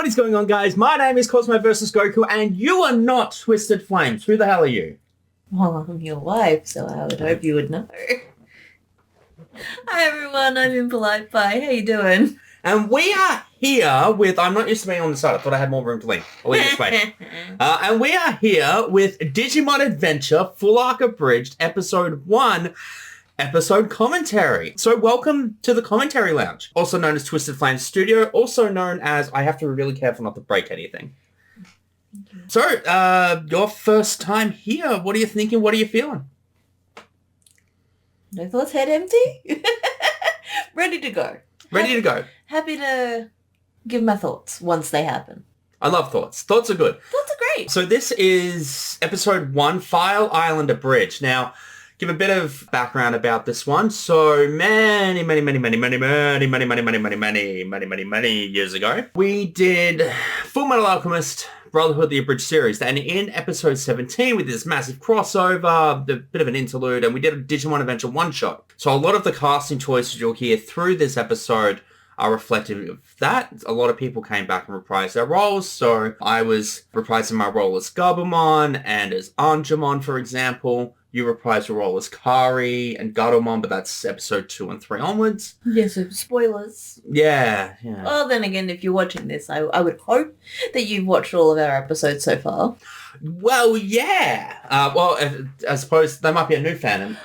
What is going on, guys? My name is cosmovsgoku, and you are not TwstdFlaemes. Who the hell are you? Well, I'm your wife, so I would hope you would know. Hi everyone, I'm impolitebi. How you doing? And we are here with... I'm not used to being on the side. I thought I had more room to lean. I'll leave this way. And we are here with Digimon Adventure Full Arc Abridged Episode 1 episode commentary. So welcome to the commentary lounge, also known as TwstdFlaemes Studio, also known as... I have to be really careful not to break anything. So, your first time here. What are you thinking? What are you feeling? No thoughts, head empty? Ready to go. Ready to go. Happy to give my thoughts once they happen. I love thoughts. Thoughts are good. Thoughts are great. So this is episode 1, File Island Abridged. Now, give a bit of background about this one. So many years ago, we did Full Metal Alchemist Brotherhood, the Abridged series. And in episode 17, we did this massive crossover, a bit of an interlude, and we did a Digimon Adventure one-shot. So a lot of the casting choices you'll hear through this episode are reflective of that. A lot of people came back and reprised their roles. So I was reprising my role as Gabumon and as Angemon, for example. You reprised your role as Kari and Gatomon, but that's episode 2 and 3 onwards. Yeah, so spoilers. Yeah. Well, then again, if you're watching this, I would hope that you've watched all of our episodes so far. Well, yeah. I suppose there might be a new fan and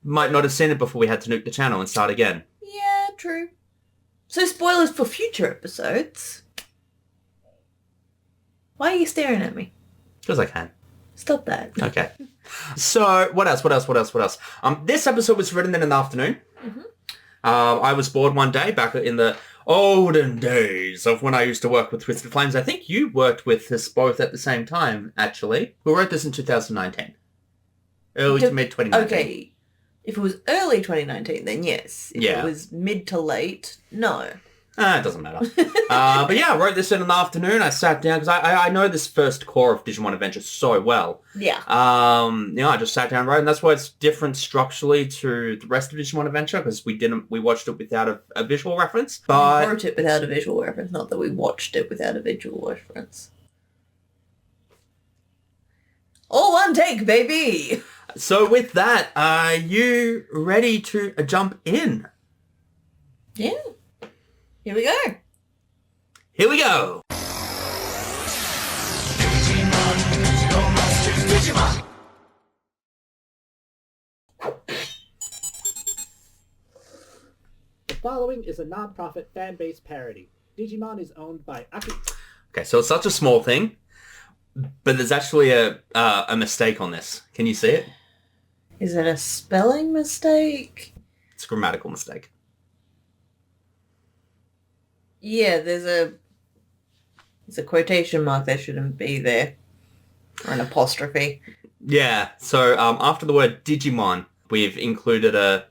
might not have seen it before we had to nuke the channel and start again. Yeah, true. So spoilers for future episodes. Why are you staring at me? Because I can. Stop that. Okay. So, what else? This episode was written in an afternoon. Mm-hmm. I was bored one day back in the olden days of when I used to work with TwstdFlaemes. I think you worked with us both at the same time, actually. We wrote this in 2019. Early to mid 2019. Okay. If it was early 2019, then yes. If it was mid to late, no. It doesn't matter. But yeah, I wrote this in an afternoon. I sat down because I know this first core of Digimon Adventure so well. Yeah. I just sat down and wrote, and that's why it's different structurally to the rest of Digimon Adventure, because we watched it without a visual reference. But we wrote it without a visual reference, not that we watched it without a visual reference. All one take, baby! So with that, are you ready to jump in? Yeah. Here we go. Here we go. Digimon. The following is a non-profit fan-based parody. Digimon is owned by Aki. Okay, so it's such a small thing, but there's actually a mistake on this. Can you see it? Is it a spelling mistake? It's a grammatical mistake. Yeah, there's a quotation mark that shouldn't be there. Or an apostrophe. Yeah, so after the word Digimon, we've included an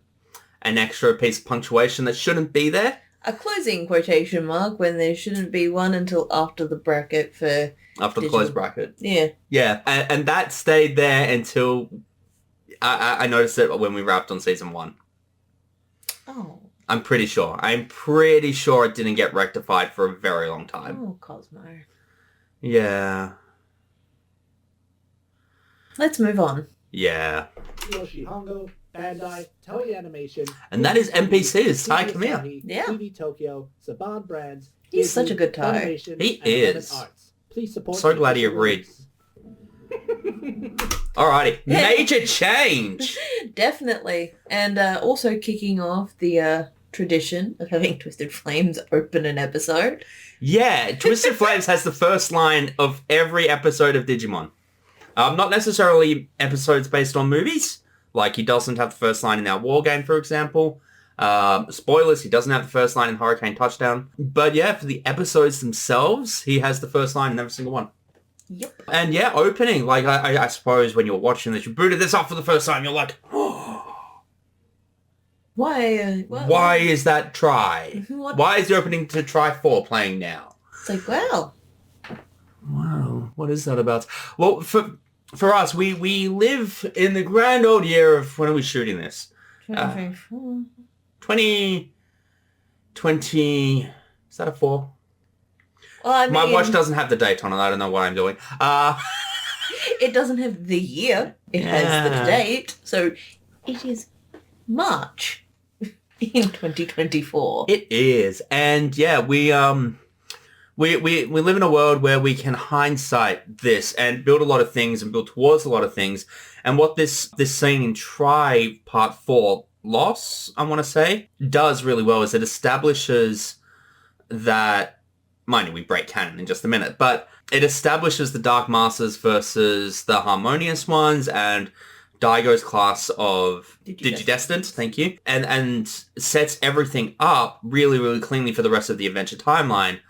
extra piece of punctuation that shouldn't be there. A closing quotation mark when there shouldn't be one until after the bracket for... After the closed bracket. Yeah. Yeah, and that stayed there until I noticed it when we wrapped on season 1. Oh. I'm pretty sure it didn't get rectified for a very long time. Oh, Cosmo. Yeah. Let's move on. Yeah. Yoshi Hongo, Bandai, Toei Animation. And that is NPCs. Ty, come here. Yeah. TV Tokyo, Saban Brands. He's Disney, such a good tie. He and is. Arts. Please support. So glad he agreed. Alrighty. Major change. Definitely. And also kicking off the tradition of having TwstdFlaemes open an episode. Yeah, TwstdFlaemes has the first line of every episode of Digimon. Not necessarily episodes based on movies. Like, he doesn't have the first line in our War Game, for example. Spoilers, he doesn't have the first line in Hurricane Touchdown. But yeah, for the episodes themselves, he has the first line in every single one. Yep. And yeah, opening. Like, I suppose when you're watching this, you booted this up for the first time, you're like, oh. Why is that try? What? Why is the opening to Try 4 playing now? It's like, wow. Wow, what is that about? Well, for us, we live in the grand old year of, when are we shooting this? 2024. 2020, is that a 4? Well, I mean, My watch doesn't have the date on it. I don't know what I'm doing. it doesn't have the year. It has the date. So it is March in 2024. It is. And yeah, we live in a world where we can hindsight this and build a lot of things and build towards a lot of things. And what this scene in Try Part 4, Loss, I want to say, does really well is it establishes that, mind you, we break canon in just a minute, but it establishes the Dark Masters versus the Harmonious Ones and Daigo's class of DigiDestined, thank you, and sets everything up really, really cleanly for the rest of the adventure timeline.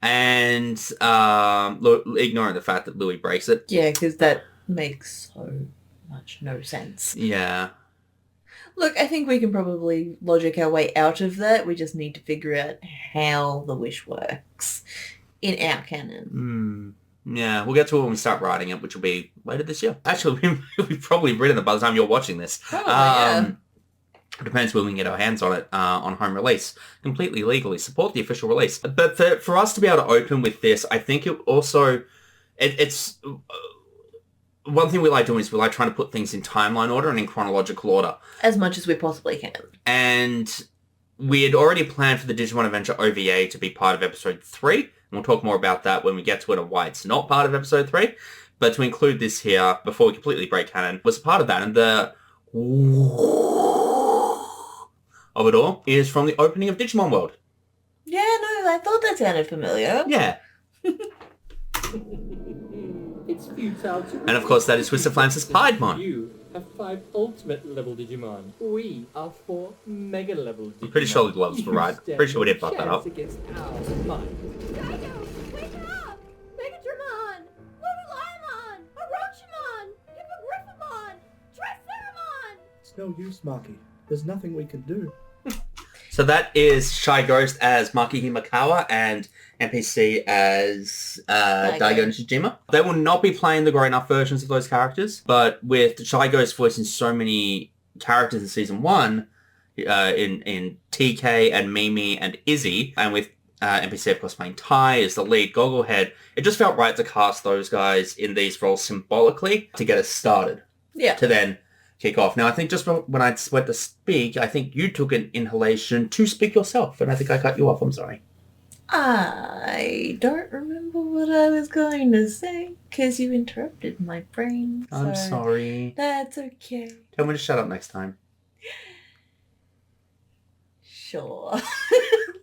And ignoring the fact that Louis breaks it. Yeah, because that makes so much no sense. Yeah. Look, I think we can probably logic our way out of that. We just need to figure out how the wish works in our canon. Yeah, we'll get to it when we start writing it, which will be later this year. Actually, we've probably written it by the time you're watching this. Probably, yeah. It depends when we can get our hands on it on home release. Completely legally. Support the official release. But for us to be able to open with this, I think it also... It's... one thing we like doing is we like trying to put things in timeline order and in chronological order. As much as we possibly can. And we had already planned for the Digimon Adventure OVA to be part of Episode 3. And we'll talk more about that when we get to it and why it's not part of Episode 3. But to include this here, before we completely break canon, was a part of that. And the... of it all is from the opening of Digimon World. Yeah, no, I thought that sounded familiar. Yeah. It's futile to... And of course that is TwstdFlaemes' Piedmon. You have 5 ultimate level Digimon. We are 4 mega level Digimon. I'm pretty sure the levels were right. Pretty sure we did fuck that up. Against our mind. Daigo, wake up! Megatramon! Lululemon! Orochimon! Hippogriffamon! Triceramon! It's no use, Maki. There's nothing we can do. So that is ShyGhost as Maki Himakawa and NPC as Daigo Nishijima. They will not be playing the grown-up versions of those characters, but with ShyGhost voicing so many characters in Season 1, in TK and Mimi and Izzy, and with NPC of course playing Tai as the lead gogglehead, it just felt right to cast those guys in these roles symbolically to get us started. Yeah. To then kick off. Now, I think just when I went to speak, I think you took an inhalation to speak yourself, and I think I cut you off. I'm sorry. I don't remember what I was going to say, because you interrupted my brain. I'm sorry. That's okay. Tell me to shut up next time. Sure.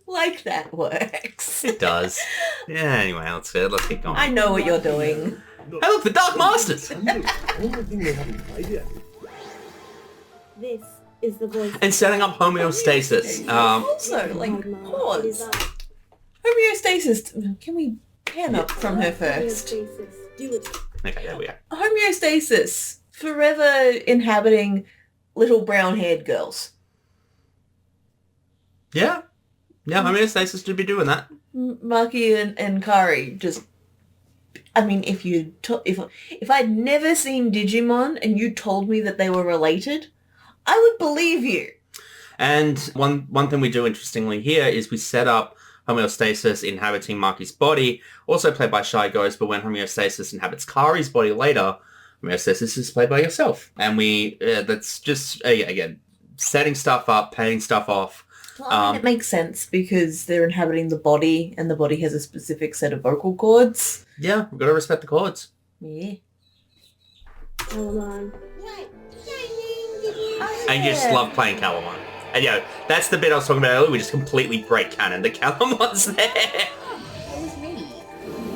Like that works. It does. Yeah, anyway, let's keep going. I know what you're doing. Hey, look, the Dark Masters! Only thing we haven't played yet. This is the voice. And setting up homeostasis. Also, pause. Homeostasis. Can we pan up from her first? Do it. Okay, there we go. Homeostasis. Forever inhabiting little brown-haired girls. Yeah. Yeah, homeostasis should be doing that. Maki and Kari just... I mean, if I'd never seen Digimon and you told me that they were related, I would believe you. And one thing we do interestingly here is we set up homeostasis inhabiting Maki's body, also played by ShyGhost, but when homeostasis inhabits Kari's body later, homeostasis is played by yourself. And that's just, again, setting stuff up, paying stuff off. Well, I mean, it makes sense because they're inhabiting the body and the body has a specific set of vocal cords. Yeah, we've got to respect the chords. Yeah. Calamon. And you just love playing Calamon. And that's the bit I was talking about earlier. We just completely break canon. The Calamon's there. It was me.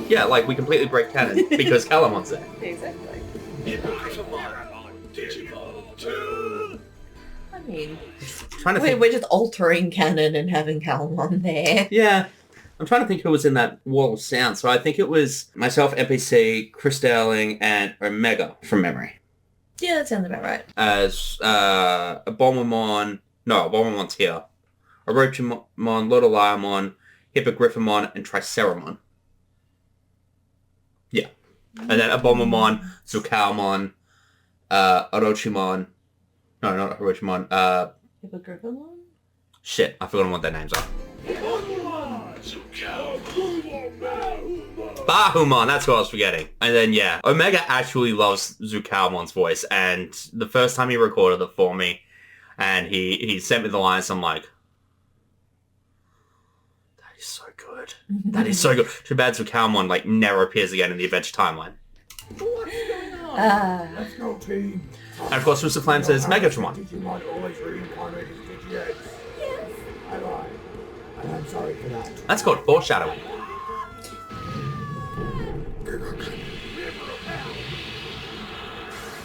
Yeah, we completely break canon because Calamon's there. Exactly. I mean, we're just altering canon and having Calamon there. Yeah. I'm trying to think who was in that wall of sound. So I think it was myself, NPC, Chris Dowling, and Omega from memory. Yeah, that sounds about right. As Abominamon. No, Abominamon's here. Orochimon, Lululemon, Hippogriffamon, and Triceramon. Yeah. And then Abominamon, Zukaumon, Orochimon. No, not Orochimon. Hippogriffamon? Shit, I forgot what their names are. Bahumon, that's what I was forgetting. And then, yeah, Omega actually loves Zukalmon's voice, and the first time he recorded it for me, and he sent me the lines, I'm like, that is so good. That is so good. Too bad Zukalmon, like, never appears again in the Adventure timeline. What's going on? Let's go, team. And of course, TwstdFlaemes says Megatron. Digimon always reincarnated DigiDestined. Yes. I lied. And I'm sorry for that. That's called foreshadowing.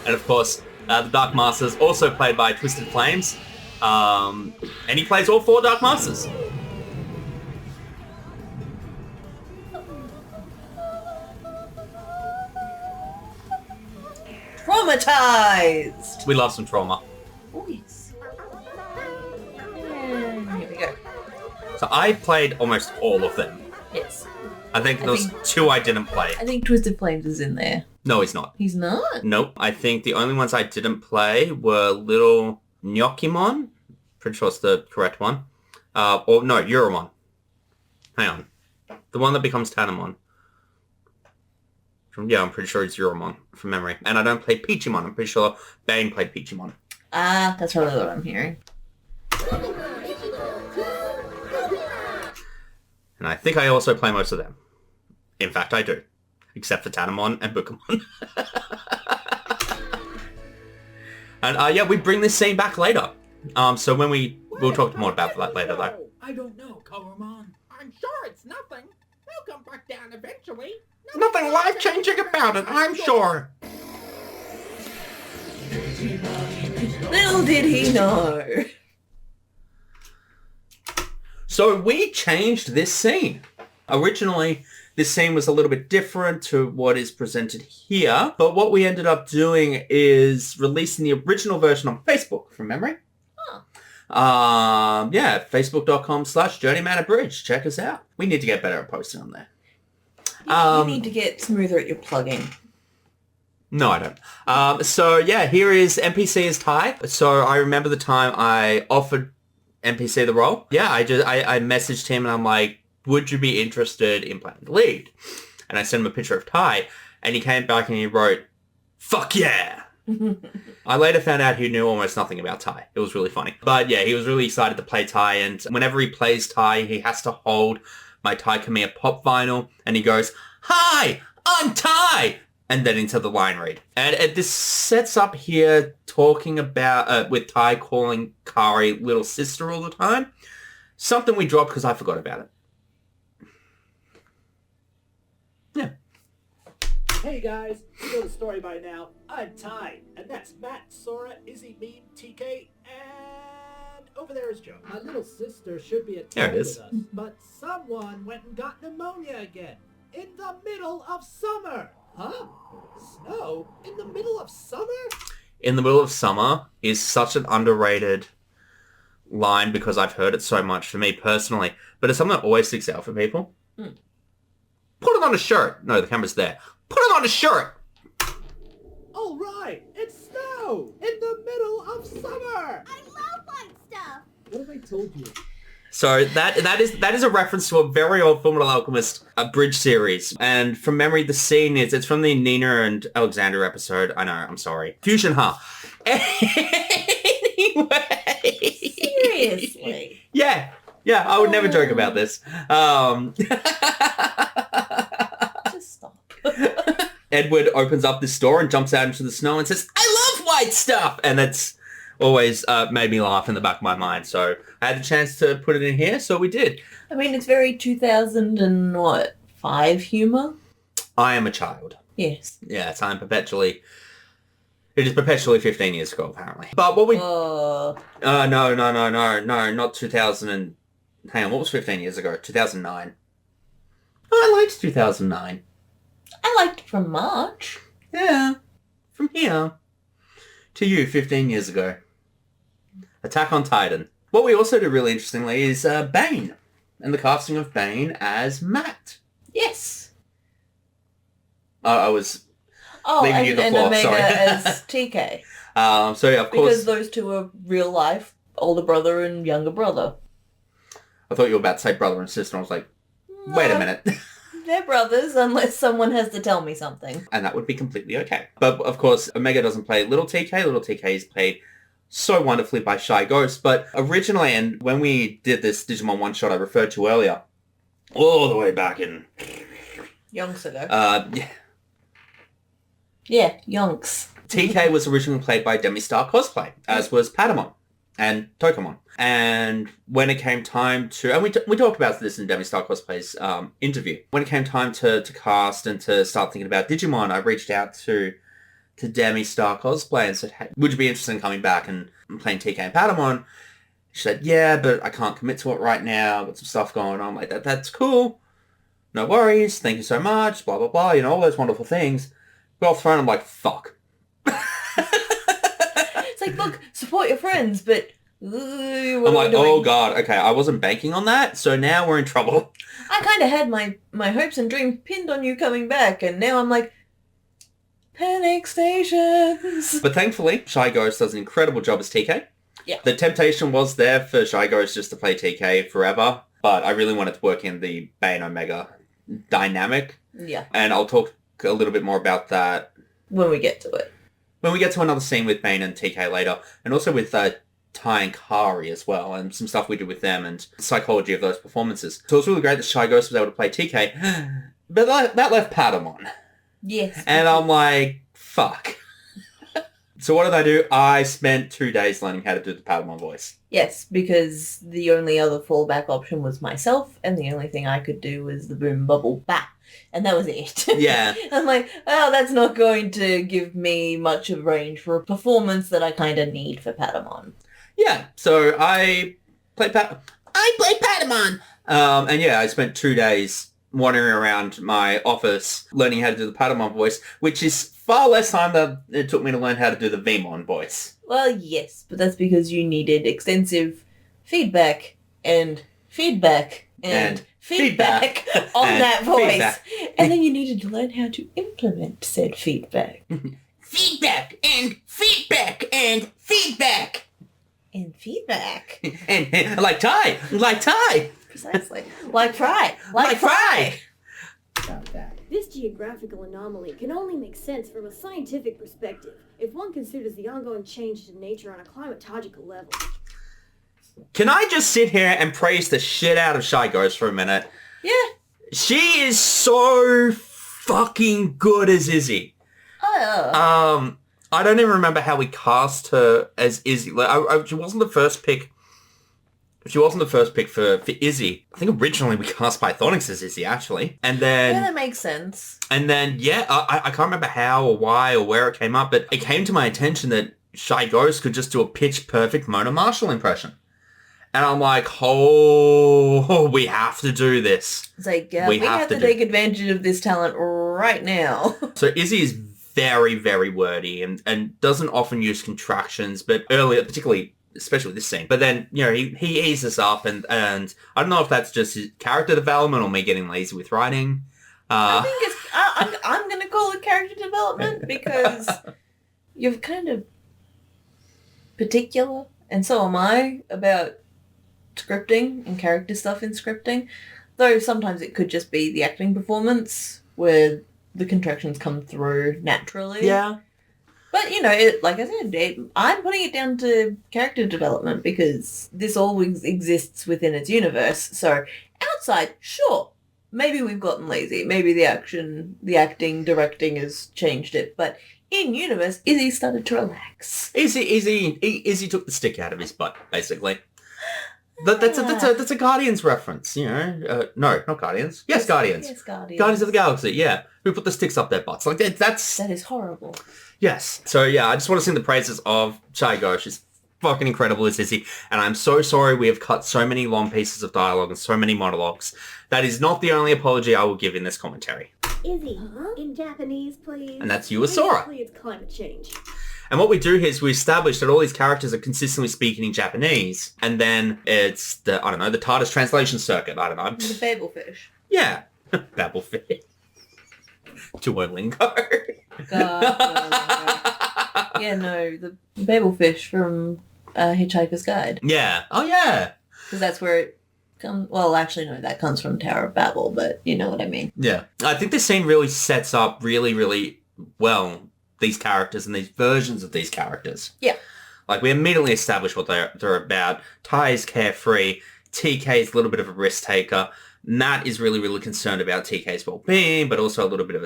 And of course, the Dark Masters, also played by TwstdFlaemes. And he plays all 4 Dark Masters. Traumatized! We love some trauma. Oh, yes. And here we go. So I played almost all of them. Yes. I think there was 2 I didn't play. I think TwstdFlaemes is in there. No, he's not. He's not? Nope. I think the only ones I didn't play were Little Gnocchimon. Pretty sure it's the correct one. Or no, Euromon. Hang on. The one that becomes Tanamon. Yeah, I'm pretty sure it's Euromon from memory. And I don't play Peachymon. I'm pretty sure Bane played Peachymon. Ah, that's probably what I'm hearing. And I think I also play most of them. In fact, I do. Except for Tanamon and Bukamon. And yeah, we bring this scene back later. So when we'll talk more about that later though. I don't know, Colormon. I'm sure it's nothing. They'll come back down eventually. Nothing life-changing about it, I'm sure. Little did he know. So we changed this scene. Originally, this scene was a little bit different to what is presented here, but what we ended up doing is releasing the original version on Facebook, from memory. Yeah, facebook.com/Journeyman Abridged. Check us out. We need to get better at posting on there. You need to get smoother at your plugging. No, I don't. So yeah, here is NPC as Ty. So I remember the time I offered NPC the role. Yeah, I messaged him and I'm like, would you be interested in playing the lead? And I sent him a picture of Ty, and he came back and he wrote, fuck yeah! I later found out he knew almost nothing about Ty. It was really funny. But yeah, he was really excited to play Ty, and whenever he plays Ty, he has to hold my Ty Kamiya pop vinyl, and he goes, hi, I'm Ty! And then into the line read. And this sets up here talking about, with Ty calling Kari little sister all the time. Something we dropped because I forgot about it. Yeah. Hey guys, you know the story by now. I'm Ty, and that's Matt, Sora, Izzy, Meme, TK, and over there is Joe. My little sister should be at There it home is. with us, but someone went and got pneumonia again. In the middle of summer! Huh? Snow? In the middle of summer? In the middle of summer is such an underrated line because I've heard it so much for me personally, but it's something that always sticks out for people. Put it on a shirt. No, the camera's there. Put it on a shirt. All right, it's snow in the middle of summer. I love white stuff. What have I told you? So that is a reference to a very old Fullmetal Alchemist Abridged series. And from memory, the scene it's from the Nina and Alexander episode. I know, I'm sorry. Fusion, huh? Anyway. Seriously? Yeah, I would never joke about this. Just stop. Edward opens up this door and jumps out into the snow and says, I love white stuff! And that's always made me laugh in the back of my mind. So I had the chance to put it in here, so we did. I mean, it's very 2005 humor. I am a child. Yes. Yes, it is perpetually 15 years ago, apparently. But what we... Oh. No, not 2000 and... Hang on, what was 15 years ago? 2009. Oh, I liked 2009. I liked it from March. Yeah. From here to you 15 years ago. Attack on Titan. What we also do really interestingly is Bane. And the casting of Bane as Matt. Yes. I was... Oh, leaving you the and floor, Omega sorry. as TK. So yeah, of course... Because those two are real life older brother and younger brother. I thought you were about to say brother and sister. I was like, wait a minute. They're brothers unless someone has to tell me something. And that would be completely okay. But of course, Omega doesn't play Little TK. Little TK is played so wonderfully by ShyGhost. But originally, and when we did this Digimon one-shot I referred to earlier, all the way back in... Yonks ago. Yeah. Yeah, yonks. TK was originally played by Demistar Cosplay, as was Patamon and Tokamon. And when it came time to... And we talked about this in Demistar Cosplay's interview. When it came time to cast and to start thinking about Digimon, I reached out to Demistar Cosplay and said, hey, would you be interested in coming back and playing TK and Patamon? She said, yeah, but I can't commit to it right now. I've got some stuff going on. I'm like, that's cool. No worries. Thank you so much. Blah, blah, blah. You know, all those wonderful things. Got off the phone, I'm like, fuck. It's like, look, support your friends, but... I'm like, oh god, okay, I wasn't banking on that, so now we're in trouble. I kind of had my hopes and dreams pinned on you coming back, and now I'm like, panic stations. But thankfully, ShyGhost does an incredible job as TK. Yeah. The temptation was there for ShyGhost just to play TK forever, but I really wanted to work in the Bane Omega dynamic. Yeah. And I'll talk a little bit more about that when we get to it. When we get to another scene with Bane and TK later, and also with Ty and Kari as well, and some stuff we did with them and the psychology of those performances. So it was really great that ShyGhost was able to play TK, but that left Patamon. Yes. And I'm like, fuck. So what did I do? I spent 2 days learning how to do the Patamon voice. Yes, because the only other fallback option was myself, and the only thing I could do was the boom bubble bah, and that was it. Yeah. I'm like, oh, that's not going to give me much of range for a performance that I kind of need for Patamon. Yeah, so I played Patamon! And yeah, I spent 2 days wandering around my office learning how to do the Patamon voice, which is far less time than it took me to learn how to do the Vmon voice. Well, yes, but that's because you needed extensive feedback and feedback and feedback on and that voice. feedback. And then you needed to learn how to implement said feedback. Feedback and feedback and feedback! And feedback. And like Ty! Precisely. Like fry. About that. This geographical anomaly can only make sense from a scientific perspective if one considers the ongoing change to nature on a climatological level. Can I just sit here and praise the shit out of ShyGhost for a minute? Yeah. She is so fucking good as Izzy. Oh. I don't even remember how we cast her as Izzy. Like, she wasn't the first pick. She wasn't the first pick for Izzy. I think originally we cast Pythonix as Izzy, actually. And then... Yeah, that makes sense. And then, yeah, I can't remember how or why or where it came up, but it came to my attention that ShyGhost could just do a pitch-perfect Mona Marshall impression. And I'm like, oh, we have to do this. It's like, we have to take advantage of this talent right now. So Izzy is very, very wordy and doesn't often use contractions, but earlier, particularly, especially with this scene. But then, you know, he eases up and I don't know if that's just his character development or me getting lazy with writing. I think it's, I'm going to call it character development because you're kind of particular, and so am I, about scripting and character stuff in scripting. Though sometimes it could just be the acting performance where the contractions come through naturally. Yeah. But, you know, like I said, I'm putting it down to character development because this always exists within its universe. So outside, sure, maybe we've gotten lazy. Maybe the acting, directing has changed it. But in universe, Izzy started to relax. Izzy took the stick out of his butt, basically. That's a Guardians reference, you know. No, not Guardians. Yes, Guardians. Yes, Guardians. Guardians of the Galaxy, yeah. Who put the sticks up their butts. Like, that's... That is horrible. Yes. So, yeah, I just want to sing the praises of ShyGhost. She's fucking incredible as Izzy. And I'm so sorry we have cut so many long pieces of dialogue and so many monologues. That is not the only apology I will give in this commentary. Izzy, in Japanese, please. And that's you, Sora. Basically, it's climate change. And what we do here is we establish that all these characters are consistently speaking in Japanese. And then it's the TARDIS translation circuit. I don't know. The Babelfish. Yeah. Babelfish. Duolingo. Yeah, no, the Babelfish from Hitchhiker's Guide. Yeah. Oh, yeah. Because that's where it Well, actually, no, that comes from Tower of Babel, but you know what I mean. Yeah. I think this scene really sets up really, really well these characters and these versions of these characters. Yeah. Like, we immediately establish what they're about. Ty is carefree. TK is a little bit of a risk taker. Matt is really, really concerned about TK's well-being, but also a little bit of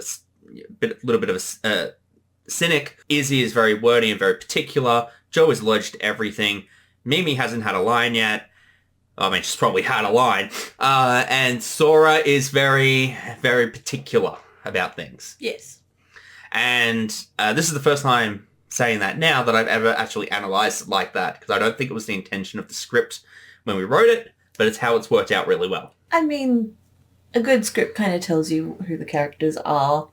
a cynic. Izzy is very wordy and very particular. Joe is allergic to everything. Mimi hasn't had a line yet. I mean, she's probably had a line. And Sora is very, very particular about things. Yes. And this is the first time saying that now that I've ever actually analysed it like that, because I don't think it was the intention of the script when we wrote it, but it's how it's worked out really well. I mean, a good script kind of tells you who the characters are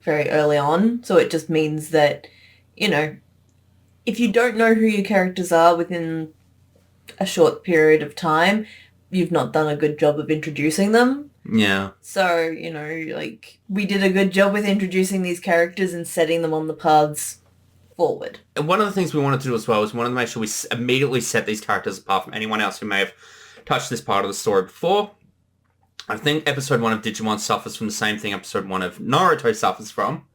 very early on, so it just means that, you know, if you don't know who your characters are within a short period of time, you've not done a good job of introducing them. Yeah. So, you know, like, we did a good job with introducing these characters and setting them on the paths forward. And one of the things we wanted to do as well is we wanted to make sure we immediately set these characters apart from anyone else who may have touched this part of the story before. I think episode 1 of Digimon suffers from the same thing episode 1 of Naruto suffers from.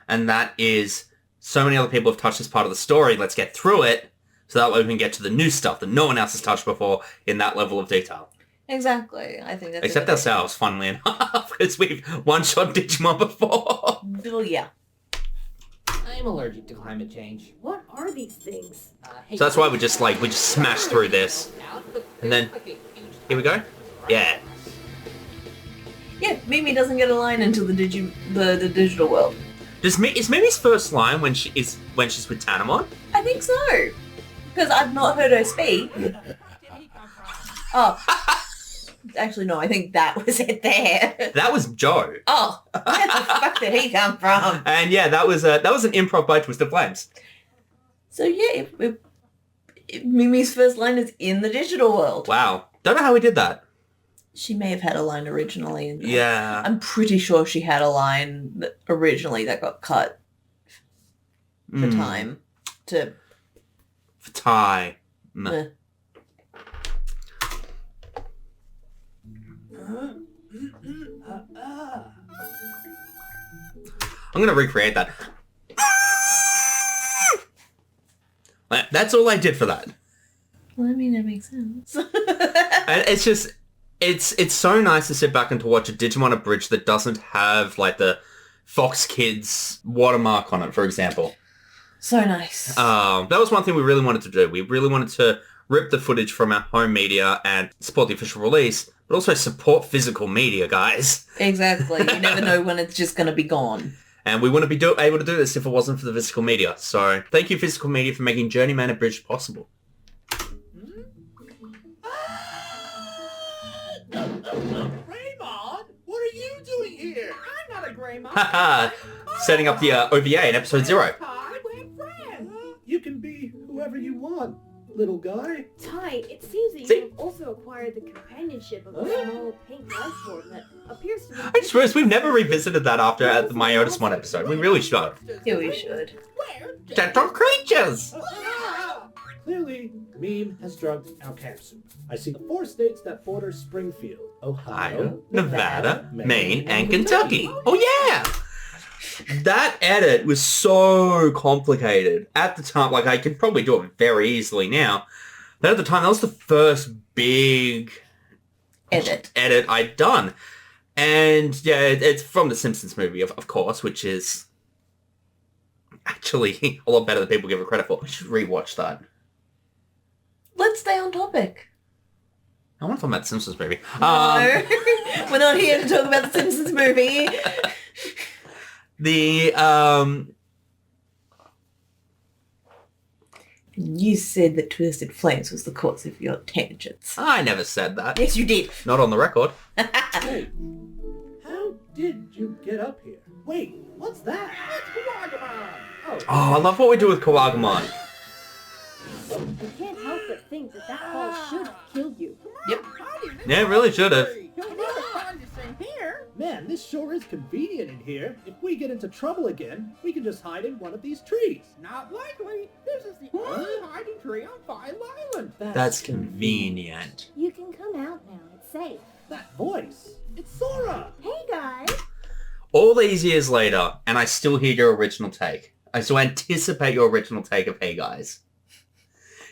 And that is, so many other people have touched this part of the story, let's get through it, so that way we can get to the new stuff that no one else has touched before in that level of detail. Exactly. I think that's... Except ourselves, funnily enough, because we've one-shot Digimon before. Well, yeah. I'm allergic to climate change. What are these things? Hey, So that's why we just smash through this. And then, here we go. Yeah. Yeah, Mimi doesn't get a line until the digital world. Is Mimi's first line when she's with Tanamon? I think so. Because I've not heard her speak. Oh. Actually, no, I think that was it there. That was Joe. Oh, where the fuck did he come from? And yeah, that was an improv by TwstdFlaemes. So yeah, Mimi's first line is in the digital world. Wow. Don't know how we did that. She may have had a line originally. And Yeah. I'm pretty sure she had a line originally that got cut for time. For time. Eh. I'm going to recreate that. That's all I did for that. Well, I mean, that makes sense. And it's just, it's so nice to sit back and to watch a Digimon Abridged that doesn't have, like, the Fox Kids watermark on it, for example. So nice. That was one thing we really wanted to do. We really wanted to rip the footage from our home media and support the official release, but also support physical media, guys. Exactly. You never know when it's just going to be gone. And we wouldn't be able to do this if it wasn't for the physical media. So thank you, physical media, for making Journeyman Abridged possible. Greymon, what are you doing here? I'm not a Greymon. Haha, setting up the OVA in episode 0. Hi, we're friends. You can be whoever you want, little guy. Ty, it seems that See? you have also acquired the companionship of a small pink life form that appears to be... I just realized we've never revisited that after the My Otismon episode. We really should. Yeah, we should. Gentle creatures! Clearly, Meme has drugged our camp soup. I see the 4 states that border Springfield, Ohio, Ohio, Nevada, Maine, and Kentucky. Oh yeah! That edit was so complicated. At the time, like, I could probably do it very easily now. But at the time, that was the first big Edit. I'd done. And yeah, it's from the Simpsons movie, of course, which is actually a lot better than people give it credit for. We should rewatch that. Let's stay on topic. I want to talk about the Simpsons movie. No. We're not here to talk about the Simpsons movie. You said that TwstdFlaemes was the cause of your tangents. I never said that. Yes, you did. Not on the record. Hey, how did you get up here? Wait, what's that? Oh, Oh, I love what we do with Kawagamon. You can't help but think that that fall should have killed you. Yep. Yeah, it really should have. Man, this sure is convenient in here. If we get into trouble again, we can just hide in one of these trees. Not likely. This is the only hiding tree on File Island. That's convenient. You can come out now. say. That voice! It's Sora! Hey guys! All these years later, and I still hear your original take. I still anticipate your original take of Hey Guys.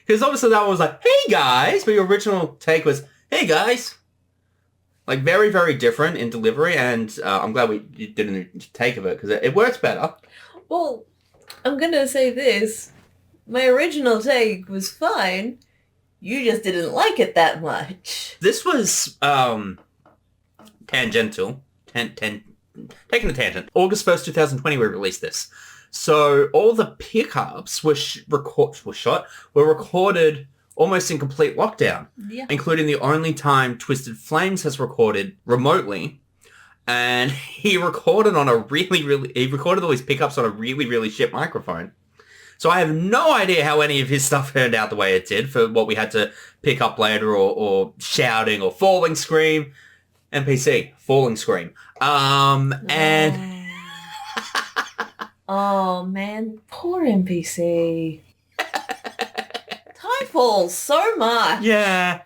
Because obviously that one was like, Hey Guys! But your original take was, Hey Guys! Like, very, very different in delivery, and I'm glad we did a new take of it, because it works better. Well, I'm going to say this. My original take was fine. You just didn't like it that much. This was tangential. Taking a tangent. August 1st, 2020, we released this. So all the pickups were recorded almost in complete lockdown, Yeah. including the only time TwstdFlaemes has recorded remotely. And he recorded on he recorded all his pickups on a really, really shit microphone. So I have no idea how any of his stuff turned out the way it did for what we had to pick up later, or shouting or falling scream. NPC, falling scream. And... Oh, man. Poor NPC. Ty falls so much. yeah.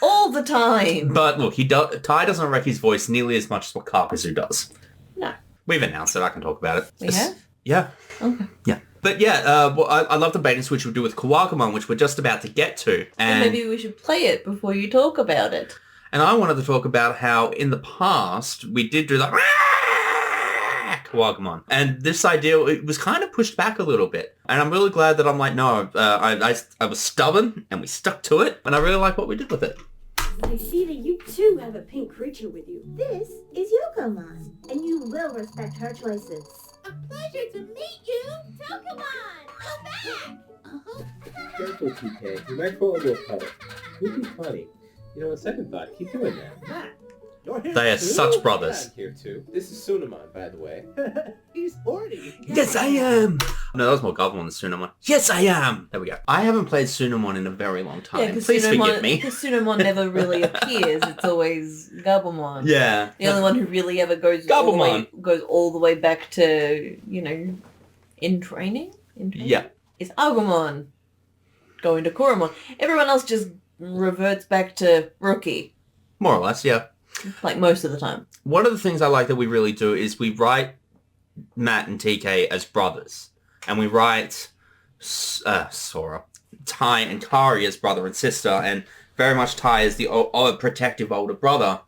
All the time. But look, Ty doesn't wreck his voice nearly as much as what Kakazu does. No. We've announced it. I can talk about it. We have? Yeah. Okay. Yeah. But yeah, well, I love the bait and switch we do with Kawagumon, which we're just about to get to. Well, maybe we should play it before you talk about it. And I wanted to talk about how in the past we did do that Kawagumon. And this idea, it was kind of pushed back a little bit. And I'm really glad that I'm like, no, I was stubborn and we stuck to it. And I really like what we did with it. I see that you too have a pink creature with you. This is Yokomon, and you will respect her choices. A pleasure to meet you! Tokamon! Come back! Careful, TK. You might fall into a puddle. Would be funny. You know, on second thought, keep doing that. Matt, you're here They are too? such brothers. I'm here too. This is Sunamon, by the way. He's horny. Yes, I am. No, that was more Gabumon than Sunamon. Yes, I am. There we go. I haven't played Sunamon in a very long time. because Please forgive me. Because Sunamon never really appears. It's always Gabumon. Yeah. The only one who really ever goes all the way back to, in training? Yeah. Is Agumon going to Koromon. Everyone else just reverts back to rookie, More or less, yeah. like most of the time. One of the things I like that we really do is we write Matt and TK as brothers. And we write Sora, Ty and Kari as brother and sister. And very much Ty as the protective older brother.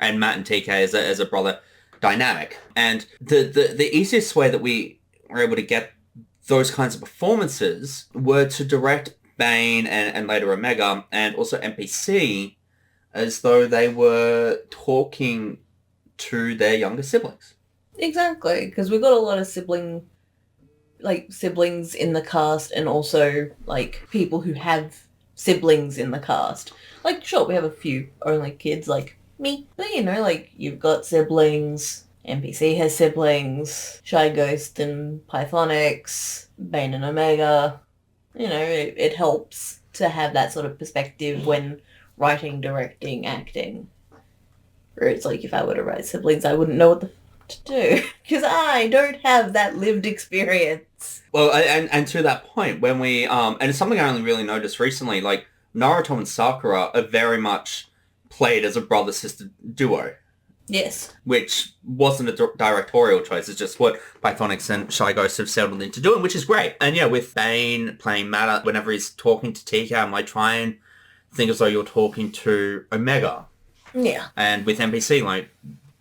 And Matt and TK as a brother dynamic. And the easiest way that we were able to get those kinds of performances were to direct Bane and later Omega and also NPC as though they were talking to their younger siblings. Exactly, because we've got a lot of siblings in the cast, and also like people who have siblings in the cast. Like, sure, we have a few only kids like me, but you've got siblings. NPC has siblings. ShyGhost and Pythonix, Bane and Omega. It helps to have that sort of perspective when writing, directing, acting. Where it's like, if I were to write siblings, I wouldn't know what to do. Because I don't have that lived experience. Well, and to that point, when we, and it's something I only really noticed recently, like, Naruto and Sakura are very much played as a brother-sister duo. Yes. Which wasn't a directorial choice. It's just what Pythonix and ShyGhost have settled into doing, which is great. And yeah, with Bane playing Matt, whenever he's talking to TK, I'm like, try and think as though you're talking to Omega. Yeah. And with NPC, like,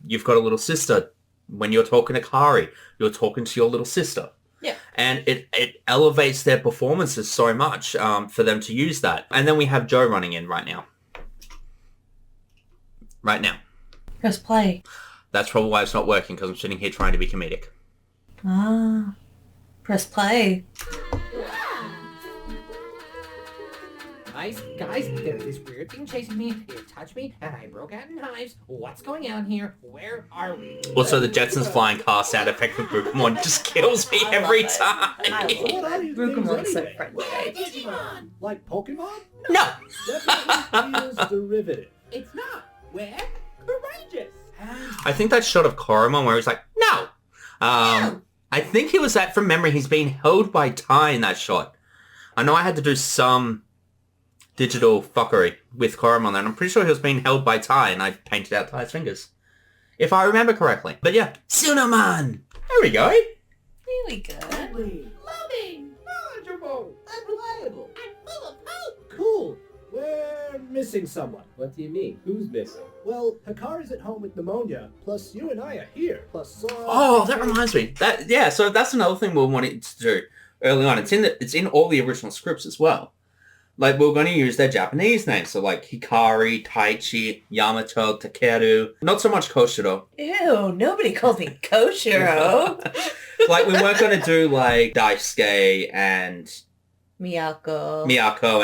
you've got a little sister. When you're talking to Kari, you're talking to your little sister. Yeah. And it elevates their performances so much for them to use that. And then we have Joe running in right now. Right now. Press play. That's probably why it's not working, because I'm sitting here trying to be comedic. Ah. Press play. Guys, there's this weird thing chasing me. It touched me, and I broke out in hives. What's going on here? Where are we? Also, the Jetsons flying car sound effect with Pokemon just kills me every time. So what are these things Rukamon's so anyway? friendly. Digimon! Like Pokemon? No. Definitely feels derivative. It's not. We're courageous. I think that shot of Koromon where he's like, no. I think he was that from memory. He's being held by Ty in that shot. I know I had to do some digital fuckery with Koromon there, and I'm pretty sure he was being held by Tai, and I painted out Tai's fingers. If I remember correctly. But yeah, Sunoman! There we go. Here we go. Friendly, Loving knowledgeable, unreliable and full of hope. cool. We're missing someone. What do you mean? Who's missing? Well, Hikari's at home with pneumonia, plus you and I are here, plus Sora... Oh, that reminds me. So that's another thing we're wanting to do early on. It's in all the original scripts as well. Like, we're going to use their Japanese names, so like Hikari, Taichi, Yamato, Takeru. Not so much Koshiro. Ew, nobody calls me Koshiro. Like, we weren't going to do like Daisuke and Miyako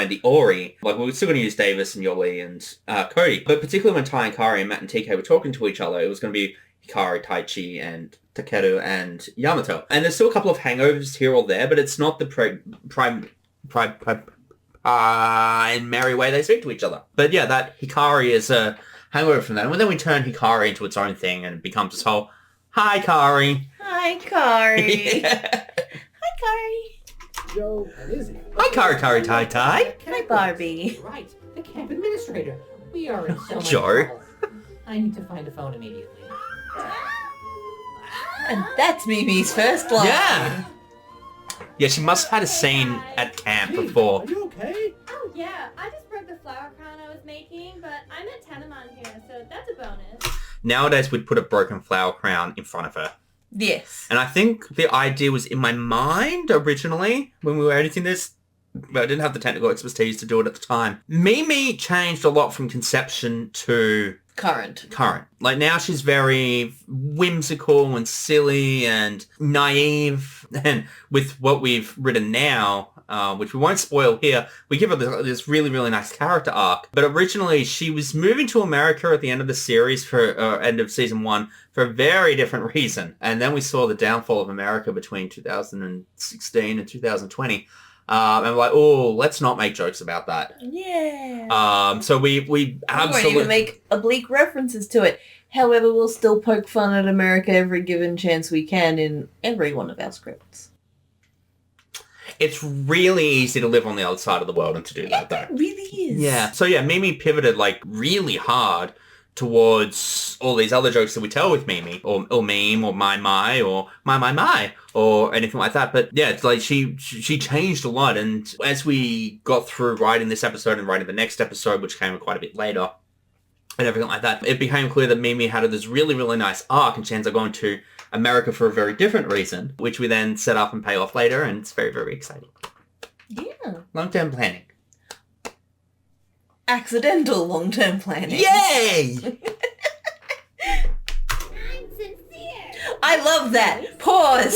and Iori. Like, we were still going to use Davis and Yoli and Cody. But particularly when Tai and Kari and Matt and TK were talking to each other, it was going to be Hikari, Taichi, and Takeru and Yamato. And there's still a couple of hangovers here or there, but it's not the prime in merry way they speak to each other. But yeah, that Hikari is a hangover from that. And then we turn Hikari into its own thing and it becomes this whole, hi, Kari. Hi, Kari. Yeah. Hi, Kari. Joe and Izzy. Hi, Kari, Tai. Hi, Barbie. Right, the camp administrator. We are in so much Joe. trouble. I need to find a phone immediately. And that's Mimi's first line. Yeah. Yeah, she must have had a scene at camp before. Are you okay? Oh yeah, I just broke the flower crown I was making, but I'm at Tenemon here, so that's a bonus. Nowadays, we'd put a broken flower crown in front of her. Yes. And I think the idea was in my mind originally when we were editing this, but I didn't have the technical expertise to do it at the time. Mimi changed a lot from conception to Current. Like, now she's very whimsical and silly and naive. And with what we've written now, which we won't spoil here, we give her this really, really nice character arc. But originally, she was moving to America at the end of the series, for end of season 1, for a very different reason. And then we saw the downfall of America between 2016 and 2020. And we're like, oh, let's not make jokes about that. Yeah. So we We absolutely... won't even make oblique references to it. However, we'll still poke fun at America every given chance we can in every one of our scripts. It's really easy to live on the other side of the world and to do that, though. It really is. Yeah. So yeah, Mimi pivoted like really hard towards all these other jokes that we tell with Mimi, or meme, or my, or my, or anything like that. But yeah, it's like she changed a lot. And as we got through writing this episode and writing the next episode, which came quite a bit later, and everything like that, it became clear that Mimi had this really, really nice arc, and she ends up going to America for a very different reason, which we then set up and pay off later, and it's very, very exciting. Yeah. Long-term planning. Accidental long-term planning. Yay! I'm sincere. I love that. Pause.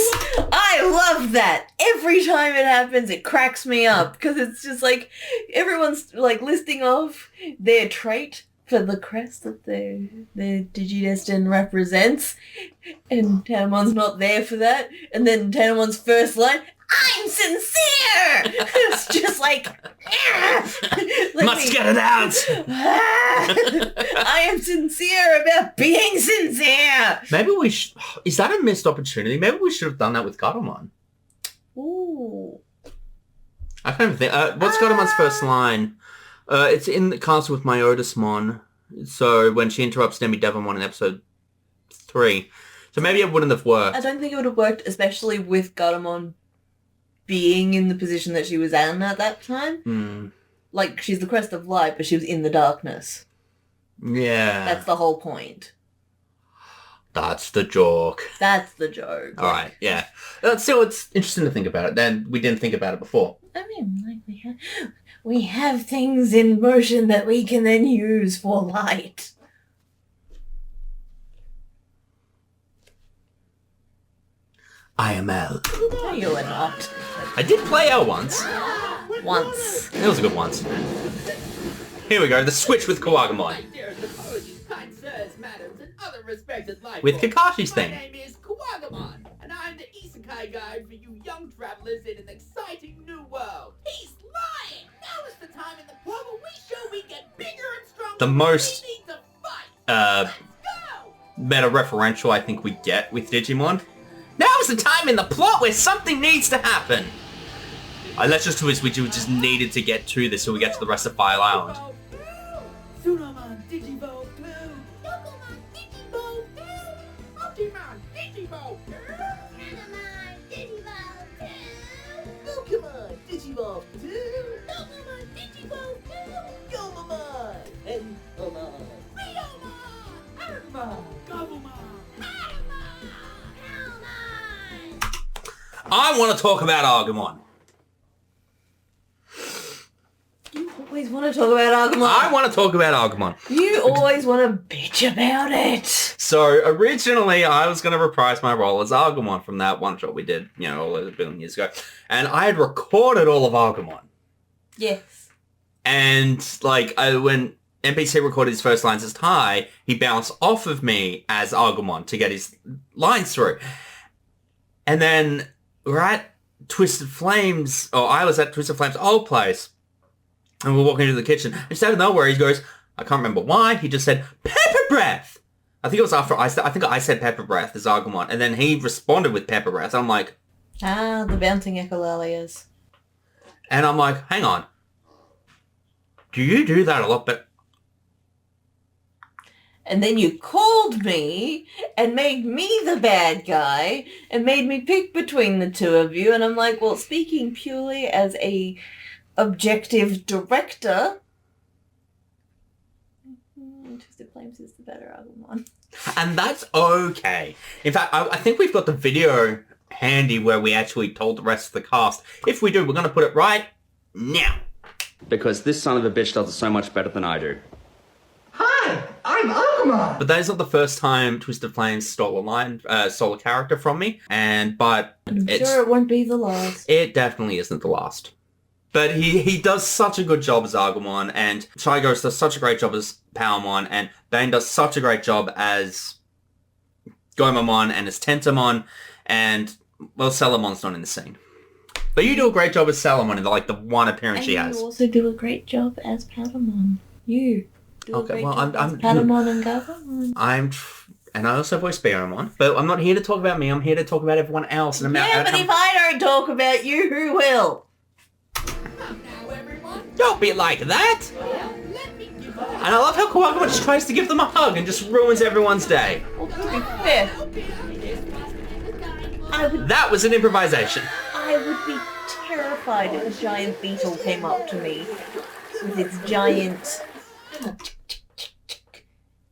I love that. Every time it happens, it cracks me up because it's just like everyone's like listing off their trait for the crest that their DigiDestined represents, and Tanemon's not there for that. And then Tanemon's first line, I'm sincere! It's just like, Must get it out! I am sincere about being sincere! Maybe we should... Is that a missed opportunity? Maybe we should have done that with Gatomon. Ooh. I can't even think. What's Gatomon's first line? It's in the castle with Myotismon. So when she interrupts Demi Devonmon in episode 3. So maybe it wouldn't have worked. I don't think it would have worked, especially with Gatomon being in the position that she was in at that time. Mm. Like, she's the crest of light, but she was in the darkness. Yeah. That's the whole point. That's the joke. That's the joke. Alright, yeah. Still, it's interesting to think about it. Then we didn't think about it before. I mean, like, we have things in motion that we can then use for light. IML. No, you are not. I did play L once. Once. It was a good once. Here we go, the switch with Kawagamon. With Kakashi's thing. My name is Kawagamon, and I'm the isekai guide for you young travelers in an exciting new world. He's lying! Now is the time in the plot where we show we get bigger and stronger. The most we need to fight. meta-referential I think we get with Digimon. Now is the time in the plot where something needs to happen. Let's just twist. We just needed to get to this so we get to the rest of Fire Island. Tsunomon Digivolve 2! Pokemon Digivolve 2! Digimon, Digivolve! Patamon Digivolve 2! Pokemon Digivolve 2! Pokemon Digivolve 2! Gomamon! And Omon! Riomon! Agumon! Gabumon! Patamon! Palmon! I want to talk about Agumon. You always want to talk about Agumon. I want to talk about Agumon. You always want to bitch about it. So originally I was going to reprise my role as Agumon from that one shot we did, all those a billion years ago. And I had recorded all of Agumon. Yes. And when NPC recorded his first lines as Tai, he bounced off of me as Agumon to get his lines through. And then we're at TwstdFlaemes, or I was at TwstdFlaemes' old place. And we're walking into the kitchen. And just out of nowhere, he goes, I can't remember why, he just said, Pepper Breath! I think it was after I think I said Pepper Breath as Agumon. And then he responded with Pepper Breath. And I'm like... The bouncing echolallias. And I'm like, hang on. Do you do that a lot? But And then you called me and made me the bad guy and made me pick between the two of you. And I'm like, well, speaking purely as a objective director, TwstdFlaemes is the better Agumon. And that's okay. In fact, I think we've got the video handy where we actually told the rest of the cast. If we do, we're going to put it right now. Because this son of a bitch does it so much better than I do. Hi, I'm Agumon. But that is not the first time TwstdFlaemes stole a character from me. But I'm sure it won't be the last. It definitely isn't the last. But he does such a good job as Agumon, and ShyGhost does such a great job as Palmon, and Bane does such a great job as Gomamon and as Tentamon, and, well, Salamon's not in the scene. But you do a great job as Salamon in the one appearance she has. You also do a great job as Patamon. You do a great job as Patamon and Gabumon. And I also voice Bearmon, but I'm not here to talk about me, I'm here to talk about everyone else. And but if I don't talk about you, who will? Now, everyone. Don't be like that! Well, let me give up. And I love how Agumon just tries to give them a hug and just ruins everyone's day. Well, to be fair, That was an improvisation. I would be terrified if a giant beetle came up to me with its giant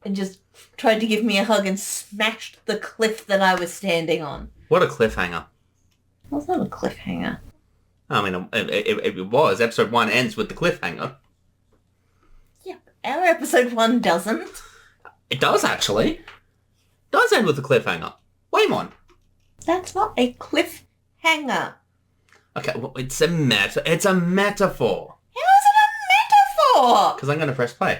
and just tried to give me a hug and smashed the cliff that I was standing on. What a cliffhanger. Well, it's not a cliffhanger. I mean, it was. Episode 1 ends with the cliffhanger. Yeah, but our episode 1 doesn't. It does, actually. It does end with the cliffhanger. Waymon. That's not a cliffhanger. Okay, well, it's a metaphor. How is it a metaphor? Because I'm going to press play.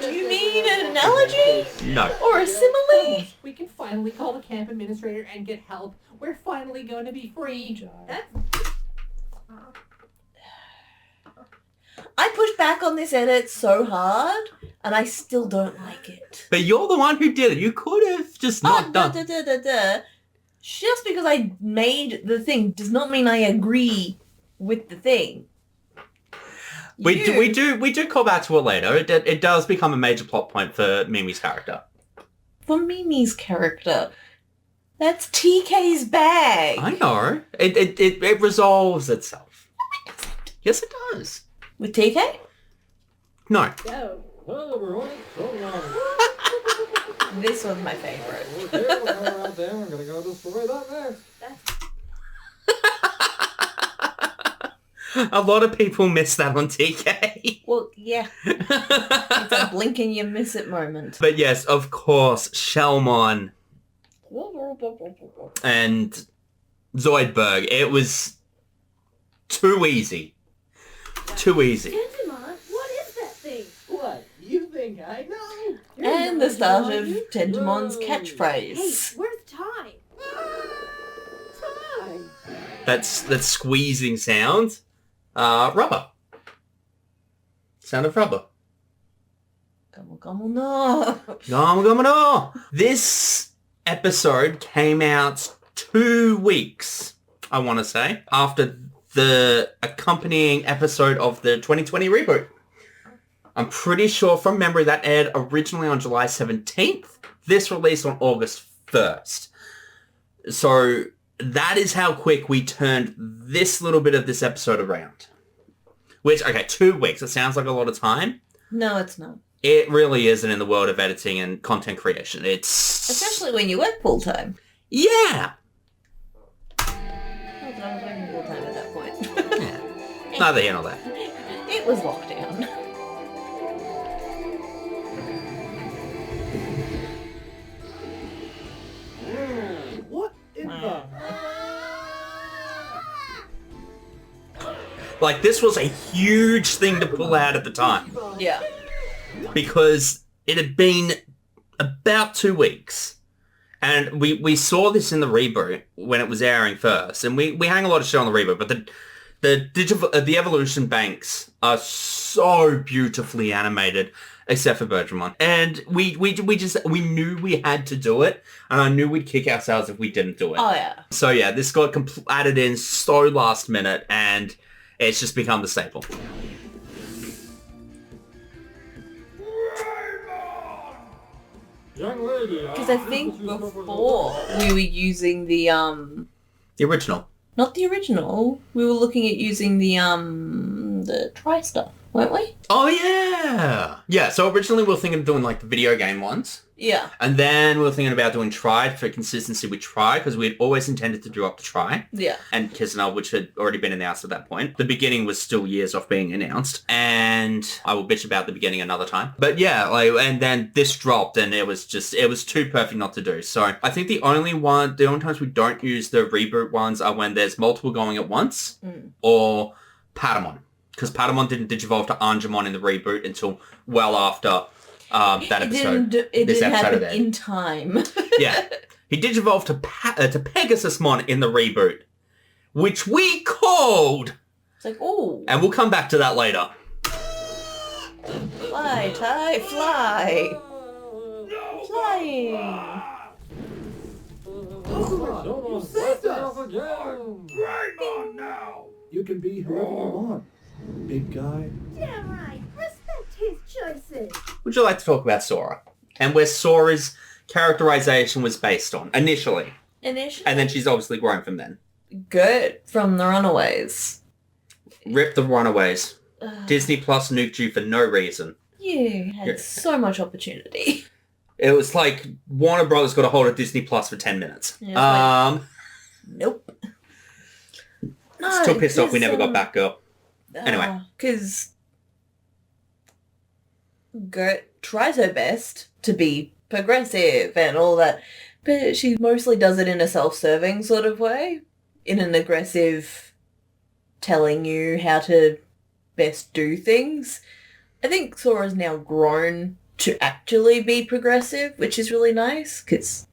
Do you mean an analogy? No. Or a simile? We can finally call the camp administrator and get help. We're finally going to be free. I pushed back on this edit so hard, and I still don't like it. But you're the one who did it. You could have just not done. Just because I made the thing does not mean I agree with the thing. We do call back to it later. It does become a major plot point for Mimi's character. For Mimi's character. That's TK's bag. I know. It resolves itself. No, it doesn't. Yes, it does. With TK? No. Well, we're on it. Hold on. This was my favorite. Okay, we're going around there. I'm gonna go destroy that next. A lot of people miss that on TK. Well, yeah. It's a blink and you miss it moment. But yes, of course, Shelmon and Zoidberg. It was too easy. Too easy. Digimon, what is that thing? What? You think I know? And the start of Tentamon's Hey, catchphrase. where's time? Time. That's squeezing sound. Rubber. Sound of rubber. No. No. This episode came out 2 weeks I want to say, after the accompanying episode of the 2020 reboot. I'm pretty sure from memory that aired originally on July 17th. This released on August 1st. So that is how quick we turned this little bit of this episode around. Which, okay, 2 weeks. It sounds like a lot of time. No, it's not. It really isn't in the world of editing and content creation. It's... Especially when you work full time. Yeah! I was working full time at that point. Neither here nor there. It was lockdown. What in the... Like, this was a huge thing to pull out at the time. Yeah. Because it had been about 2 weeks. And we saw this in the reboot when it was airing first. And we hang a lot of shit on the reboot, but the evolution banks are so beautifully animated, except for Digimon. And we knew we had to do it, and I knew we'd kick ourselves if we didn't do it. Oh, yeah. So yeah, this got added in so last minute, and it's just become the staple. Young lady, Because I think before we were using the The original. not the original. We were looking at using the Tri stuff, weren't we? Oh yeah! Yeah, so originally we were thinking of doing like the video game ones. Yeah. And then we were thinking about doing Tried for consistency with Try, because we had always intended to do up to Try. Yeah. And Kisana, which had already been announced at that point. The beginning was still years off being announced. And I will bitch about the beginning another time. But yeah, and then this dropped, and it was too perfect not to do. So I think the only times we don't use the reboot ones are when there's multiple going at once, or Patamon. Because Patamon didn't digivolve to Angemon in the reboot until well after that episode. It this didn't episode happen of it. in time. Yeah. He digivolved to Pegasusmon in the reboot, which we called. It's like, oh, And we'll come back to that later. fly, tie, fly. Flying. Greymon now! You can be whoever you want, big guy. Damn right. Respect his choices. Would you like to talk about Sora? And where Sora's characterization was based on, initially. Initially. And then she's obviously grown from then. Good. From the Runaways. Rip the Runaways. Disney Plus nuked you for no reason. You had so much opportunity. It was like Warner Brothers got a hold of Disney Plus for 10 minutes. Yeah, nope. No, Still pissed off we never got Batgirl. Anyway. Because Gert tries her best to be progressive and all that, but she mostly does it in a self-serving sort of way, in an aggressive telling you how to best do things. I think Sora's now grown to actually be progressive, which is really nice, because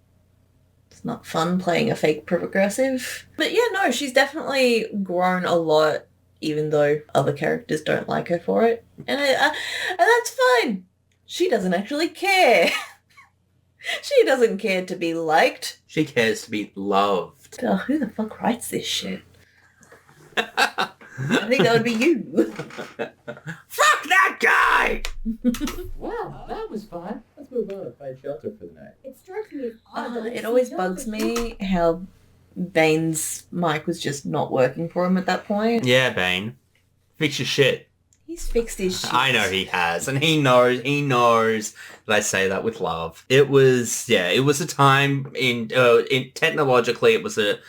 it's not fun playing a fake progressive. But yeah, no, she's definitely grown a lot, even though other characters don't like her for it. And that's fine. She doesn't actually care. She doesn't care to be liked. She cares to be loved. Oh, who the fuck writes this shit? I think that would be you. Fuck that guy! Well, that was fun. Let's move on and find shelter for the night. It strikes me as odd that It always bugs me how Bane's mic was just not working for him at that point. Yeah, Bane. Fix your shit. He's fixed his shit. I know he has, and he knows that I say that with love. It was a time in technologically it was a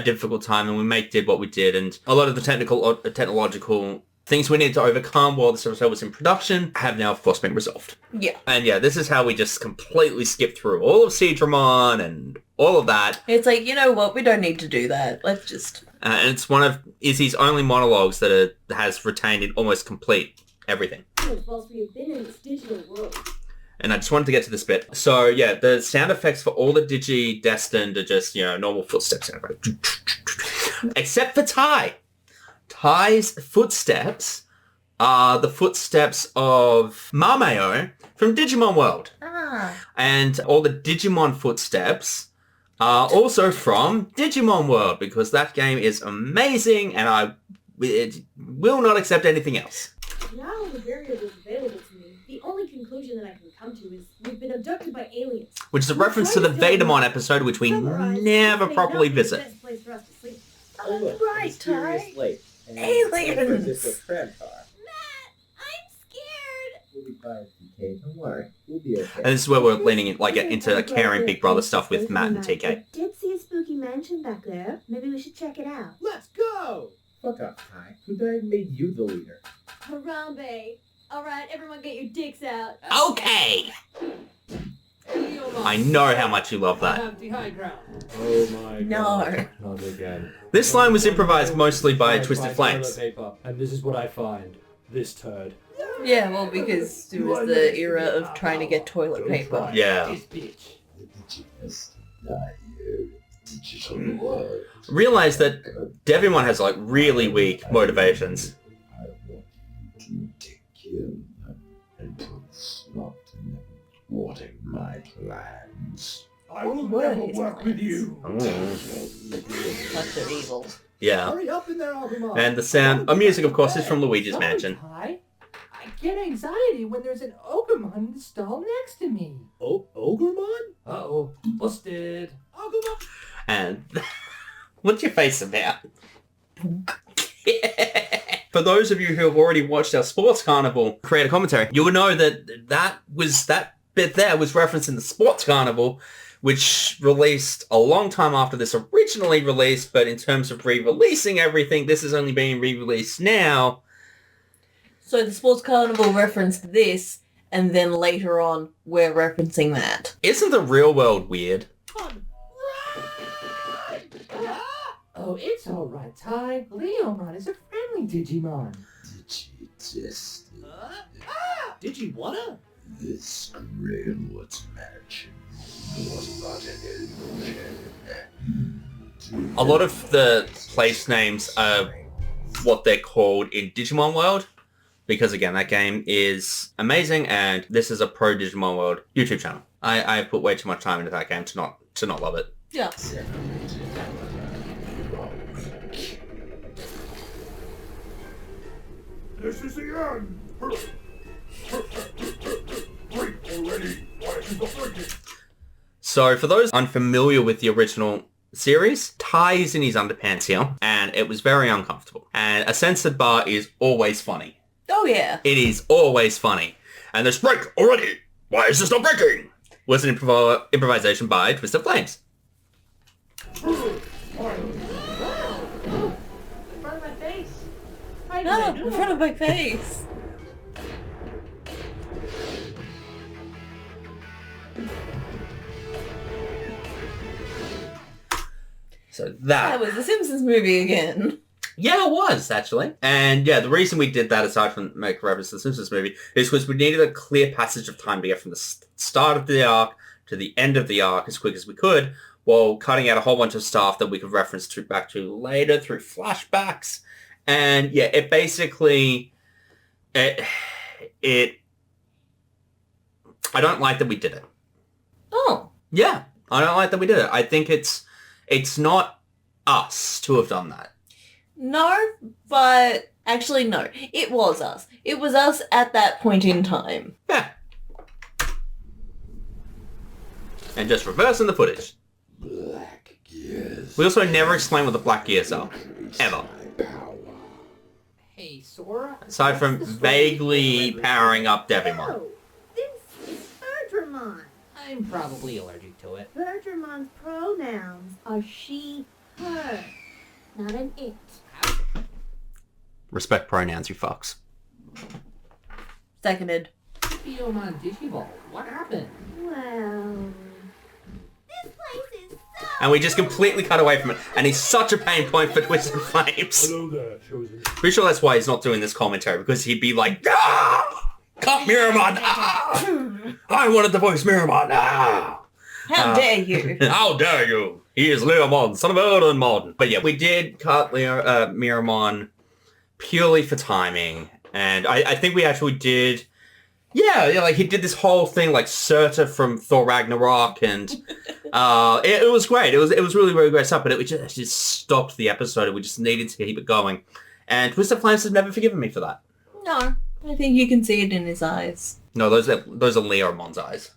difficult time, and we did what we did, and a lot of the technological things we needed to overcome while this episode was in production have now, of course, been resolved. Yeah. And yeah, this is how we just completely skip through all of Seadramon and all of that. It's like, you know what, we don't need to do that. Let's just... And it's one of Izzy's only monologues that has retained in almost complete everything. Whilst we have been in this digital world. And I just wanted to get to this bit. So yeah, the sound effects for all the DigiDestined are just, normal footsteps. Except for Ty. Ty's footsteps are the footsteps of Mameo from Digimon World. Ah. And all the Digimon footsteps Also from Digimon World, because that game is amazing and it will not accept anything else. Now the variable is available to me. The only conclusion that I can come to is we've been abducted by aliens. Which is a reference to the Vedamon episode, which we never properly visit. Oh, look, right, mysterious Ty. lake. And Aliens. San Francisco tram car. I'm scared. We'll be fine, TK. Don't worry. We'll be okay. And this is where we're leaning into a caring Big Brother stuff with Matt and TK. I did see a spooky mansion back there. Maybe we should check it out. Let's go! Fuck off, Ty. Who made you the leader? Harambe. All right, everyone get your dicks out. Okay! I know how much you love that. Have the high ground. Oh my No. Not again. This line was improvised mostly by I find TwstdFlaemes. toilet paper, and this is what I find. This turd. Yeah, well, because it was the era of trying to get toilet paper. Yeah. This bitch. Realize that Devimon has like really weak motivations. I want you to take care of them and put a stop to them thwarting my plans. I will What never is work with you. Such an evil. Yeah. Hurry up in there, Agumon. And the sound of music, of course, is from Luigi's Mansion. Hi. I get anxiety when there's an Ogremon in the stall next to me. Oh, Ogremon? Uh-oh. Busted. Agumon? And what's your face about? For those of you who have already watched our Sports Carnival creator commentary, you will know that that bit there was referencing the Sports Carnival, which released a long time after this originally released, but in terms of re-releasing everything, this is only being re-released now. So the Sports Carnival referenced this, and then later on, we're referencing that. Isn't the real world weird? Oh, it's all right, Ty. Leomon is a friendly Digimon. DigiDestined. Digi wanna? This Greenwood mansion was not an illusion. A lot of the place names are what they're called in Digimon World, because again, that game is amazing, and this is a pro Digimon World YouTube channel. I put way too much time into that game to not love it. Yeah. This is the end. Break already. Why is the breaking? So for those unfamiliar with the original series, Ty is in his underpants here, and it was very uncomfortable. And a censored bar is always funny. Oh, yeah. It is always funny. And this break already. Why is this not breaking? Was an improvisation by TwstdFlaemes. In front of my face. No, in front of my face. So That was the Simpsons movie again. Yeah, it was, actually. And yeah, the reason we did that, aside from make reference to the Simpsons movie, is because we needed a clear passage of time to get from the start of the arc to the end of the arc as quick as we could, while cutting out a whole bunch of stuff that we could reference back to later through flashbacks. And yeah, it basically... I don't like that we did it. Oh. Yeah, I don't like that we did it. I think it's not us to have done that. No, but actually no. It was us. It was us at that point in time. Yeah. And just reversing the footage. Black gears. We also never explain what the black gears are. Ever. Hey, Sora. Aside from vaguely powering up Devimon. Oh, this is Bertramon. I'm probably allergic to it. Bertramon's pronouns are she, her, not an it. Respect pronouns, you fucks. Seconded. Leomon Digiball. What happened? Well, This place is so... And we just completely cut away from it. And he's such a pain point for TwstdFlaemes. Hello there, chosen. Pretty sure that's why he's not doing this commentary, because he'd be like, ah! Cut Miramon! Ah! I wanted to voice Miramon! Ah! How dare you? How dare you! He is Leomon, son of Erdenmon. But yeah, we did cut Miramon purely for timing. And I think we actually did... Yeah, like he did this whole thing like Surtur from Thor Ragnarok and It was great. It was really, really great stuff, but it just stopped the episode and we just needed to keep it going. And TwstdFlaemes has never forgiven me for that. No, I think you can see it in his eyes. No, those are Leomon's eyes.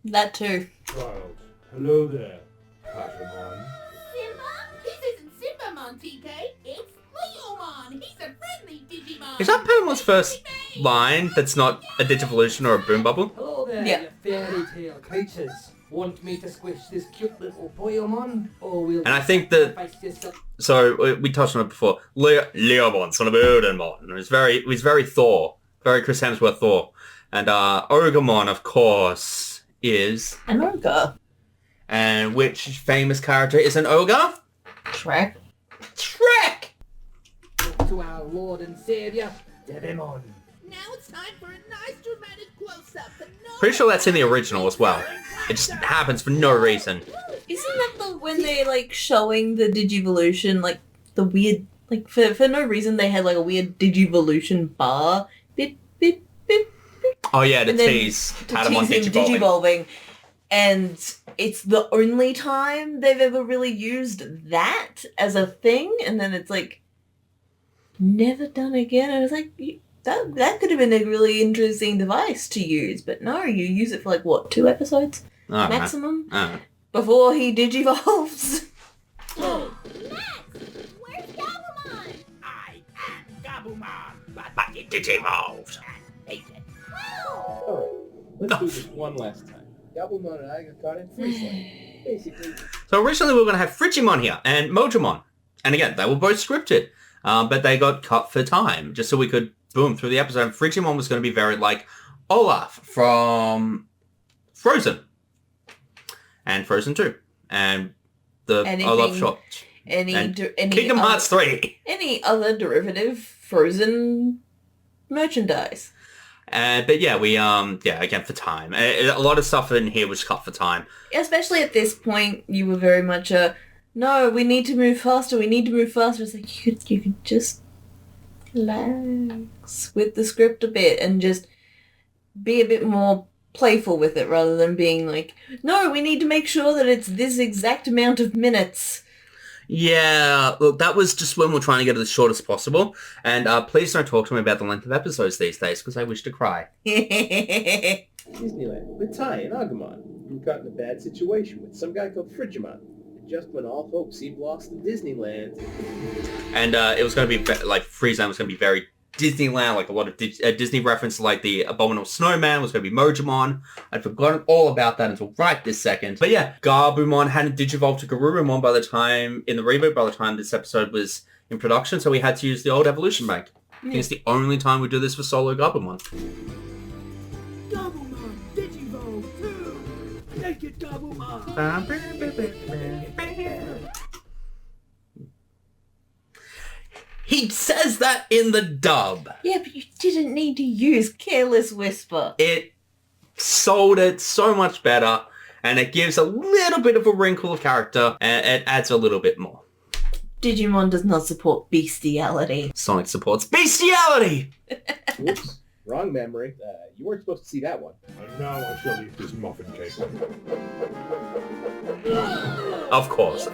That too. Child, hello there, Patamon. Simba? This isn't Simbamon, TK. It's Leomon. He's a friendly Digimon. Is that Patamon's first line that's not a Digivolution or a Boom Bubble? Hello there, Yeah. you fairy tale creatures. Want me to squish this cute little Boyomon? Or will And I think that... sacrifice yourself? So, we touched on it before. Leomon, son of Odinmon. It was very Thor. Very Chris Hemsworth Thor. And Ogremon, of course, is... An ogre. And which famous character is an ogre? Shrek. Shrek! To our Lord and Savior, Digimon. Now it's time for a nice dramatic close-up. Pretty sure that's in the original as well. It just happens for no reason. Isn't that the when they like showing the Digivolution, like the weird, like for no reason they had like a weird Digivolution bar, bip bip bip, Oh yeah, to and then tease to Patamon tease him Digivolving. digivolving, and it's the only time they've ever really used that as a thing, and then it's like never done again. And it's like that could have been a really interesting device to use, but no, you use it for like what, 2 episodes I don't know. maximum I don't know. before he digivolves. Max, where's Gabumon? I am Gabumon, But he Digivolved. hate it. Alright, let's do this one last time. Gabumon and I got caught in freeze. Basically, So originally we were going to have Frigimon here and Mojamon. And again, they were both scripted. But they got cut for time, just so we could boom through the episode. And Frigimon was going to be very like Olaf from Frozen. And Frozen 2. And the Olaf shot. Any Kingdom Hearts 3. Any other derivative Frozen merchandise. But yeah, we, again, for time. A lot of stuff in here was cut for time. Especially at this point, you were very much no, we need to move faster, It's like, you could just relax with the script a bit and just be a bit more playful with it rather than being like, no, we need to make sure that it's this exact amount of minutes. Yeah, look, that was just when we're trying to get it as short as possible. And please don't talk to me about the length of episodes these days, because I wish to cry. Disneyland, with Ty and Agumon. We were caught in a bad situation with some guy called Frigimon. Just when all hope seemed lost in Disneyland. And it was going to be, like, Friesland was going to be very Disneyland, like a lot of Disney reference, like the Abominable Snowman was going to be Mojamon. I'd forgotten all about that until right this second. But yeah, Gabumon hadn't digivolved to Garurumon by the time, in the reboot, by the time this episode was in production, so we had to use the old evolution bank. I think it's the only time we do this for solo Gabumon. Gabumon, Digivolve too! Naked Gabumon! He says that in the dub. Yeah, but you didn't need to use Careless Whisper. It sold it so much better, and it gives a little bit of a wrinkle of character, and it adds a little bit more. Digimon does not support bestiality. Sonic supports bestiality! Whoops, wrong memory. You weren't supposed to see that one. And now I shall eat this muffin cake. Of course. Me!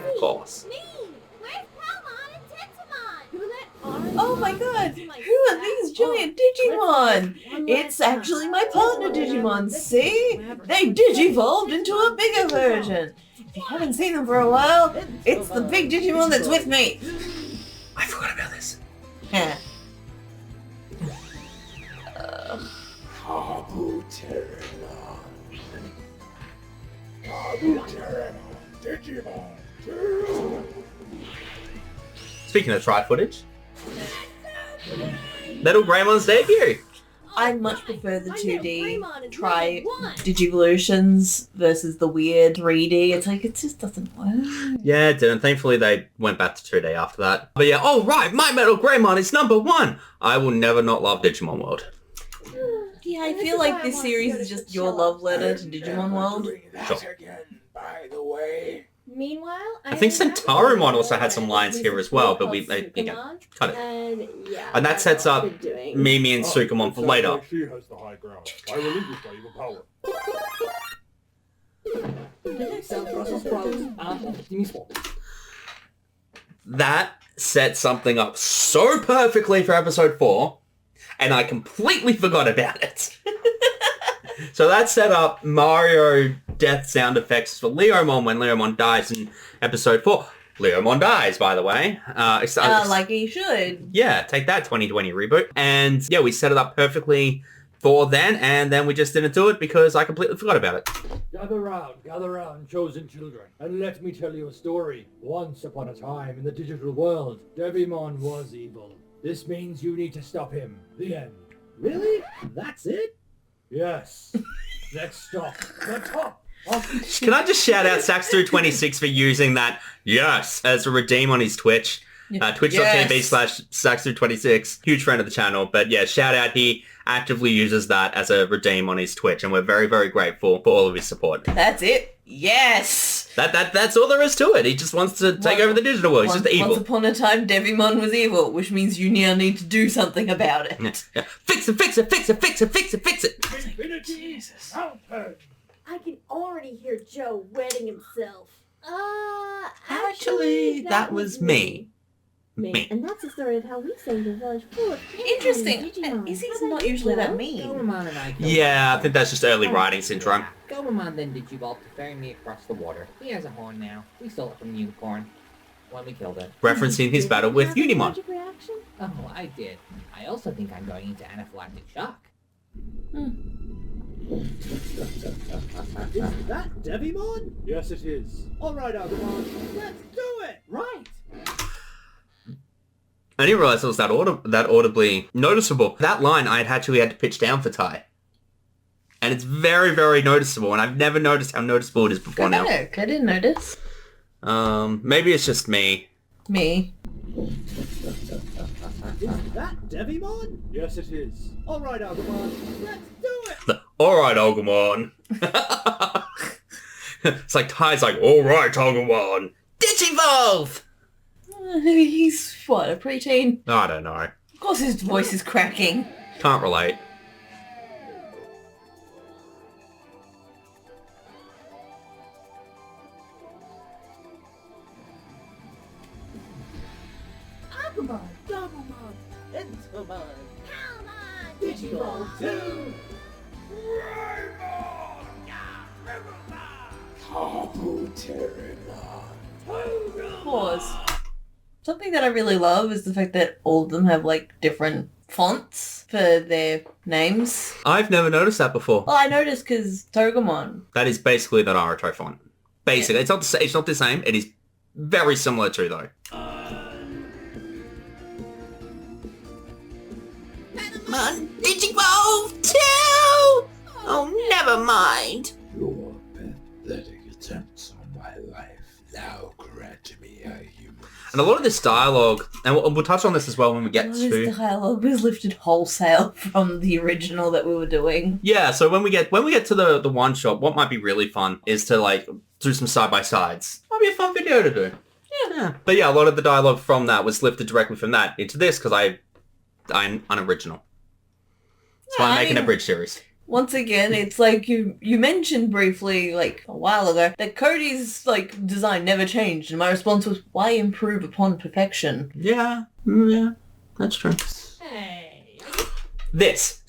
Where's Palmon and Tentamon? Who let orange Oh my god, like who are that? these giant Digimon? It's actually my partner Digimon, see? They digivolved into a bigger version. If you haven't seen them for a while, it's the big Digimon that's with me. I forgot about this. Yeah. Kabuterimon. Kabuterimon. Digimon. Speaking of try footage, Little Greymon's debut. I much prefer the I know 2D Greymon is try level 1. Digivolutions versus the weird 3D. It's like, it just doesn't work. Yeah, it didn't. Thankfully, they went back to 2D after that. But yeah, oh right, My Metal Greymon is #1. I will never not love Digimon World. Yeah, I This feel is why like I this wanted series to go is to just your Coachella. love letter to Digimon World. Sure. Again, by the way. Meanwhile, I think Centaurimon also had some lines here as well, but again, cut it. And yeah, And that sets up doing. Mimi and Sukamon for later. She has the high ground. I relinquish my evil power. That set something up so perfectly for episode 4, and I completely forgot about it. So that set up Mario death sound effects for Leomon when Leomon dies in episode 4. Leomon dies, by the way. Like he should. Yeah, take that 2020 reboot. And yeah, we set it up perfectly for then, and then we just didn't do it because I completely forgot about it. Gather round, chosen children, and let me tell you a story. Once upon a time in the digital world, Digimon was evil. This means you need to stop him. The end. Really? That's it? Yes. Let's stop the top. Can I just shout out Sax326 for using that yes as a redeem on his Twitch. Twitch.tv/Sax326. Huge friend of the channel. But yeah, shout out, he actively uses that as a redeem on his Twitch, and we're very, very grateful for all of his support. That's it. Yes. That's all there is to it. He just wants to take over the digital world. He's just evil. Once upon a time, Digimon was evil, which means you now need to do something about it. Yeah. Fix it, fix it, fix it, fix it, fix it, fix it. Jesus. I can already hear Joe wetting himself. Actually, that was me. Me. And that's the story of how we saved a village full of Interesting. Digimon. Izzy's not usually that mean. Gomamon and I killed Yeah, him. I think that's just early writing syndrome. Gomamon then digivolved to ferry me across the water. He has a horn now. We stole it from the unicorn when we killed it. Referencing his battle with Have a Unimon. allergic reaction? Oh, I did. I also think I'm going into anaphylactic shock. Is that Digimon? Yes, it is. All right, Agumon, let's do it. Right. I didn't realize it was that audibly noticeable. That line I actually had to pitch down for Ty. And it's very, very noticeable, and I've never noticed how noticeable it is before now. I didn't notice. Maybe it's just me. Me. Is that Digimon? Yes, it is. All right, Agumon, let's do it. Alright, Agumon. It's like Ty's like, alright, Agumon. Digivolve! He's, what, a preteen? I don't know. Of course his voice is cracking. Can't relate. Agumon, Gomamon, Entomon, Palmon, Digimon 2. Pause. Something that I really love is the fact that all of them have, like, different fonts for their names. I've never noticed that before. Well, I noticed because Togemon. That is basically the Naruto font. Basically, it's not the same. It is very similar to, though. Patamon, Digivolve 2! Oh, never mind. Your pathetic attempts on my life now grant me a human. And a lot of this dialogue, and we'll touch on this as well when we get This to... dialogue was lifted wholesale from the original that we were doing. Yeah, so when we get to the one shot, what might be really fun is to like do some side by sides. Might be a fun video to do. Yeah. But yeah, a lot of the dialogue from that was lifted directly from that into this because I'm unoriginal. That's why I'm making a bridge series. Once again, it's like you mentioned briefly, like, a while ago, that Cody's, like, design never changed, and my response was, why improve upon perfection? Yeah, that's true. Hey. This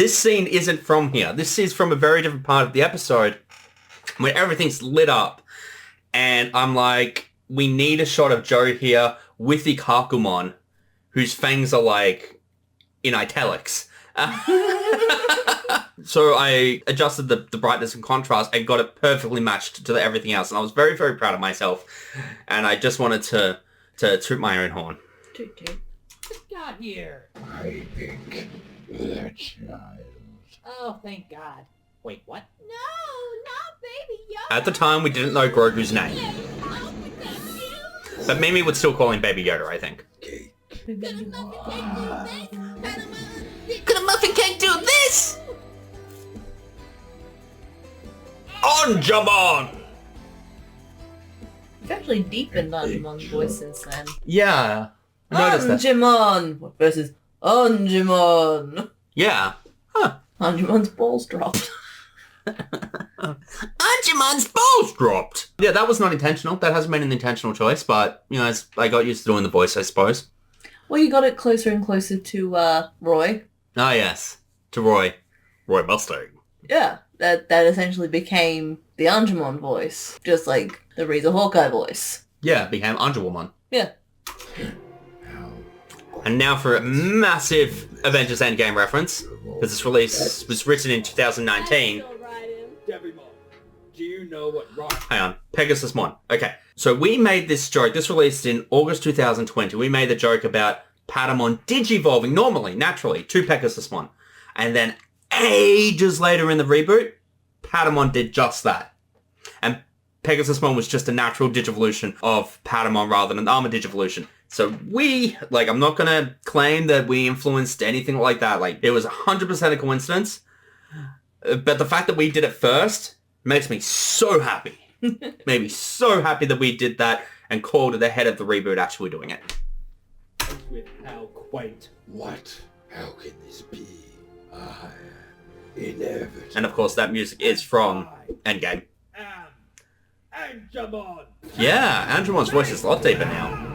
scene isn't from here. This is from a very different part of the episode where everything's lit up, and I'm like, we need a shot of Joe here with the Kakumon, whose fangs are, like, in italics. So I adjusted the brightness and contrast and got it perfectly matched to everything else. And I was very, very proud of myself. And I just wanted to toot my own horn. Toot toot. Just got here. I think the child. Oh, thank God. Wait, what? No, not Baby Yoda. At the time, we didn't know Grogu's name. But Mimi would still call him Baby Yoda, I think. Cake. Could a muffin cake do this? Anjamon! You've actually deepened Anjumon's voice since then. Yeah. I noticed that. Anjumon versus Anjumon. Yeah. Huh. Anjumon's balls dropped. Anjumon's balls just dropped. Yeah, that was not intentional. That hasn't been an intentional choice, but, you know, I got used to doing the voice, I suppose. Well, you got it closer and closer to Roy. Ah, yes. To Roy. Roy Mustang. Yeah, that essentially became the Angemon voice, just like the Riza Hawkeye voice. Yeah, it became Angelwoman. Yeah. And now for a massive Avengers Endgame reference, because this release was written in 2019. Devimon, do you know what rock? Hang on, Pegasus Mon. Okay, so we made this joke. This released in August 2020. We made the joke about Patamon digivolving normally, naturally, to Pegasus Mon. And then ages later in the reboot, Patamon did just that. And Pegasus Mon was just a natural digivolution of Patamon rather than an armor digivolution. So we, like, I'm not going to claim that we influenced anything like that. Like, it was 100% a coincidence. But the fact that we did it first makes me so happy. Made me so happy that we did that and called it ahead of the reboot actually doing it. With how quaint. What? How can this be? Inevitable. And of course that music is from Endgame. Angemon! Yeah, Angemon's voice is a lot deeper now.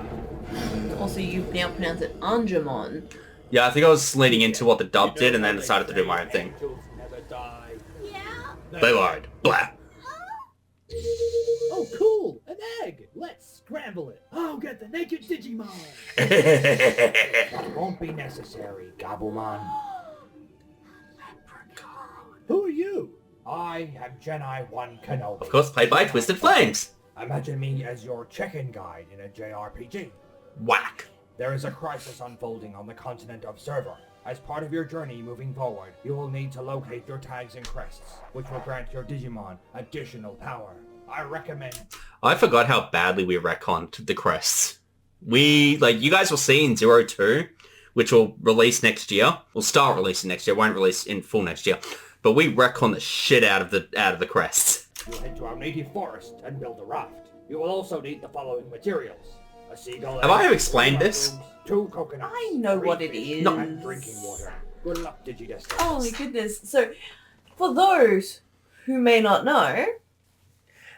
Also, you now pronounce it Angemon. Yeah, I think I was leaning into what the dub did and then decided to do my own thing. Never die. Yeah? They lied. Blah. Oh, cool! An egg! Let's scramble it. I'll get the naked Digimon! That won't be necessary, Gabumon. Who are you? I am Jedi 1 Kenobi. Of course, played by TwstdFlaemes. Imagine me as your check-in guide in a JRPG. Whack. There is a crisis unfolding on the continent of Server. As part of your journey moving forward, you will need to locate your tags and crests, which will grant your Digimon additional power. I recommend... I forgot how badly we retconned the crests. You guys will see in 02, which will release next year. Will start releasing next year, won't release in full next year. But we retconned the shit out of the crests. You'll head to our native forest and build a raft. You will also need the following materials. A seagull... Have I explained this? 2 coconuts. I know what it fish, is. and drinking water. Good luck, DigiDestined. Oh my goodness. So, for those who may not know...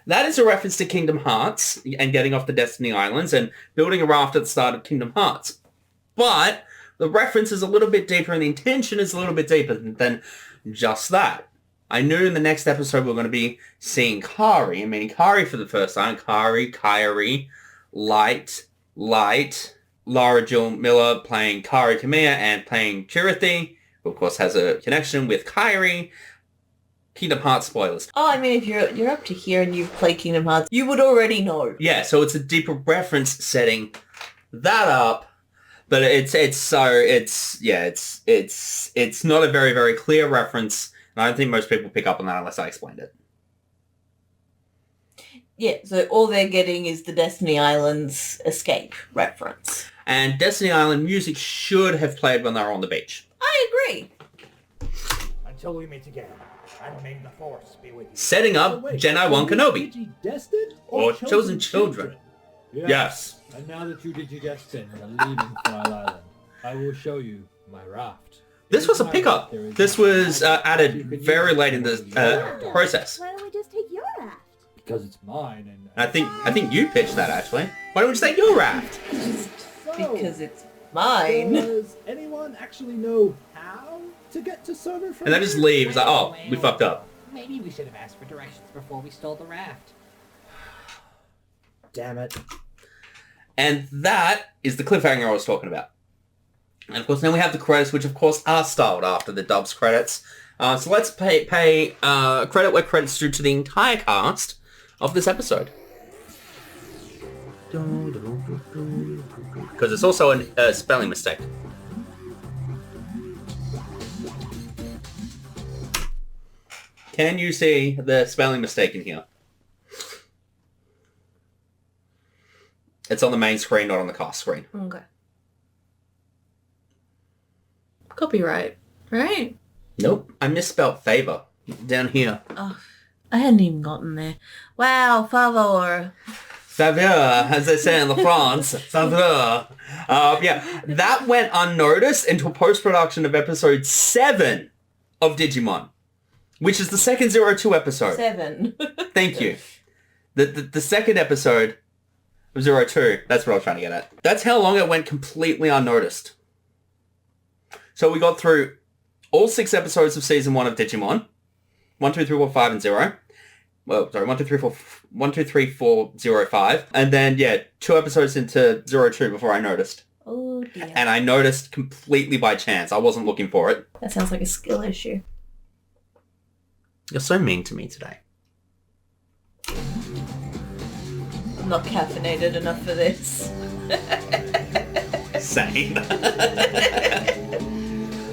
That is a reference to Kingdom Hearts and getting off the Destiny Islands and building a raft at the start of Kingdom Hearts. But the reference is a little bit deeper and the intention is a little bit deeper than just that. I knew in the next episode we're going to be seeing Kari, and meaning Kari for the first time. Kari, Kairi, Light, Lara Jill Miller playing Kari Kamiya and playing Chirithy, who of course has a connection with Kairi. Kingdom Hearts spoilers. Oh, I mean, if you're up to here and you've played Kingdom Hearts, you would already know. Yeah, so it's a deeper reference setting that up, but it's not a very, very clear reference, and I don't think most people pick up on that unless I explained it. Yeah, so all they're getting is the Destiny Islands escape reference. And Destiny Island music should have played when they were on the beach. I agree. Until we meet again, and may the Force be with you. Setting up Jedi 1 Kenobi. DigiDestined Or Chosen Children. Yes. And now that you DigiDestined and are leaving for Isle Island, I will show you my raft. This was a pickup. This was added very late in the process. Why don't we just take your raft? Because it's mine, and I think you pitched that actually. Why don't we just take your raft? Because it's mine. Does anyone actually know how to get to Server? And then just leave. It's like, oh, we fucked up. Maybe we should have asked for directions before we stole the raft. Damn it. And that is the cliffhanger I was talking about. And of course, now we have the credits, which of course are styled after the dubs credits. So let's pay credit where credit's due to the entire cast of this episode. Because it's also a spelling mistake. Can you see the spelling mistake in here? It's on the main screen, not on the cast screen. Okay. Copyright, right? Nope. I misspelled favor down here. Oh, I hadn't even gotten there. Wow, favor. Favor, as they say in the France. Favor. Yeah, that went unnoticed until post-production of episode 7 of Digimon, which is the second 02 episode. 7. Thank you. The second episode of 02, that's what I was trying to get at. That's how long it went completely unnoticed. So we got through all 6 episodes of season 1 of Digimon. 1, 2, 3, 4, 5, and 0. Well, sorry, 1, 2, 3, 4, 1, 2, 3, 4, 0, 5. And then, 2 episodes into 02 before I noticed. Oh, dear. And I noticed completely by chance. I wasn't looking for it. That sounds like a skill issue. You're so mean to me today. I'm not caffeinated enough for this. Same.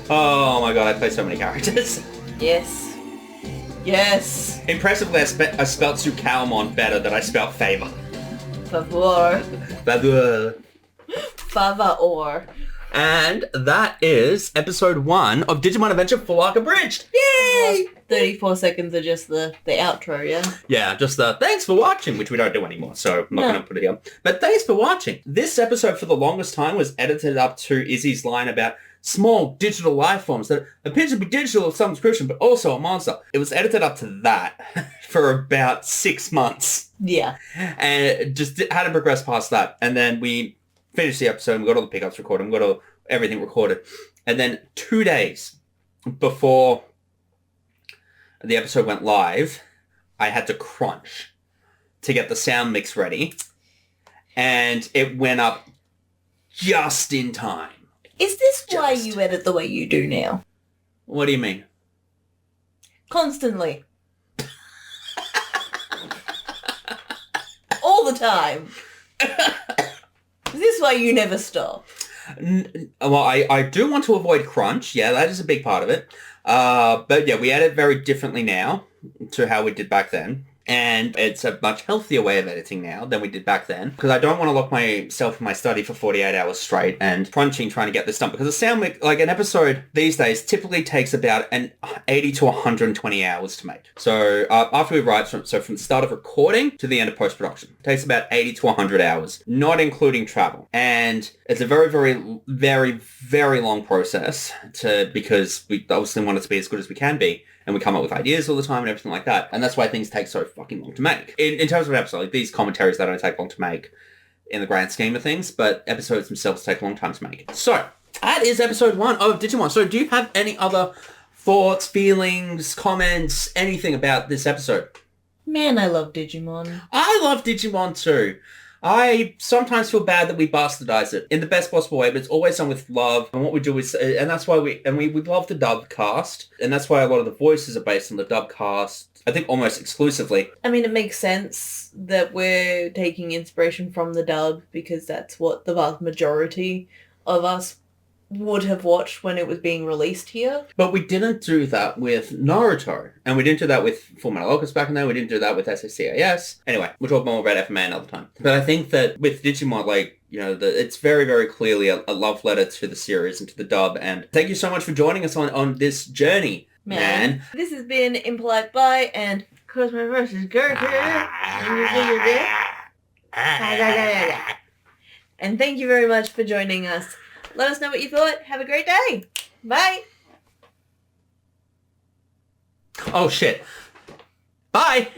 Oh my god, I play so many characters. Yes. Yes. Impressively, I spelt Tsukaomon better than I spelt Favor. Favor. Favor. Favor. And that is episode 1 of Digimon Adventure Full Arc Abridged. Yay! 34 seconds are just the outro, yeah? Yeah, just the thanks for watching, which we don't do anymore, so I'm not going to put it here. But thanks for watching. This episode for the longest time was edited up to Izzy's line about small digital life forms that appear to be digital of some description, but also a monster. It was edited up to that for about 6 months. Yeah. And it just hadn't progressed past that. And then we finished the episode, and we got all the pickups recorded, we got all, everything recorded. And then 2 days before the episode went live, I had to crunch to get the sound mix ready. And it went up just in time. Is this why you edit the way you do now? What do you mean? Constantly. All the time. Is this why you never stop? Well, I do want to avoid crunch. Yeah, that is a big part of it. But yeah, we edit very differently now to how we did back then. And it's a much healthier way of editing now than we did back then. Because I don't want to lock myself in my study for 48 hours straight and crunching trying to get this done. Because a sound mix, like an episode these days, typically takes about an 80 to 120 hours to make. So after we write, from the start of recording to the end of post-production, it takes about 80 to 100 hours, not including travel. And it's a very, very, very, very long process because we obviously want it to be as good as we can be. And we come up with ideas all the time and everything like that. And that's why things take so fucking long to make. In terms of an episode, like these commentaries, they don't take long to make in the grand scheme of things, but episodes themselves take a long time to make. So, that is episode 1 of Digimon. So, do you have any other thoughts, feelings, comments, anything about this episode? Man, I love Digimon. I love Digimon too. I sometimes feel bad that we bastardize it in the best possible way, but it's always done with love. And what we do is, and that's why we love the dub cast, and that's why a lot of the voices are based on the dub cast. I think almost exclusively. I mean, it makes sense that we're taking inspiration from the dub because that's what the vast majority of us would have watched when it was being released here. But we didn't do that with Naruto. And we didn't do that with Fullmetal Alchemist back in there. We didn't do that with SACAS. Anyway, we'll talk more about FMA another time. But I think that with Digimon, like, you know, it's very, very clearly a love letter to the series and to the dub. And thank you so much for joining us on this journey, man. This has been impolitebi and Cosmo vs. Goku. And thank you very much for joining us. Let us know what you thought. Have a great day. Bye. Oh, shit. Bye.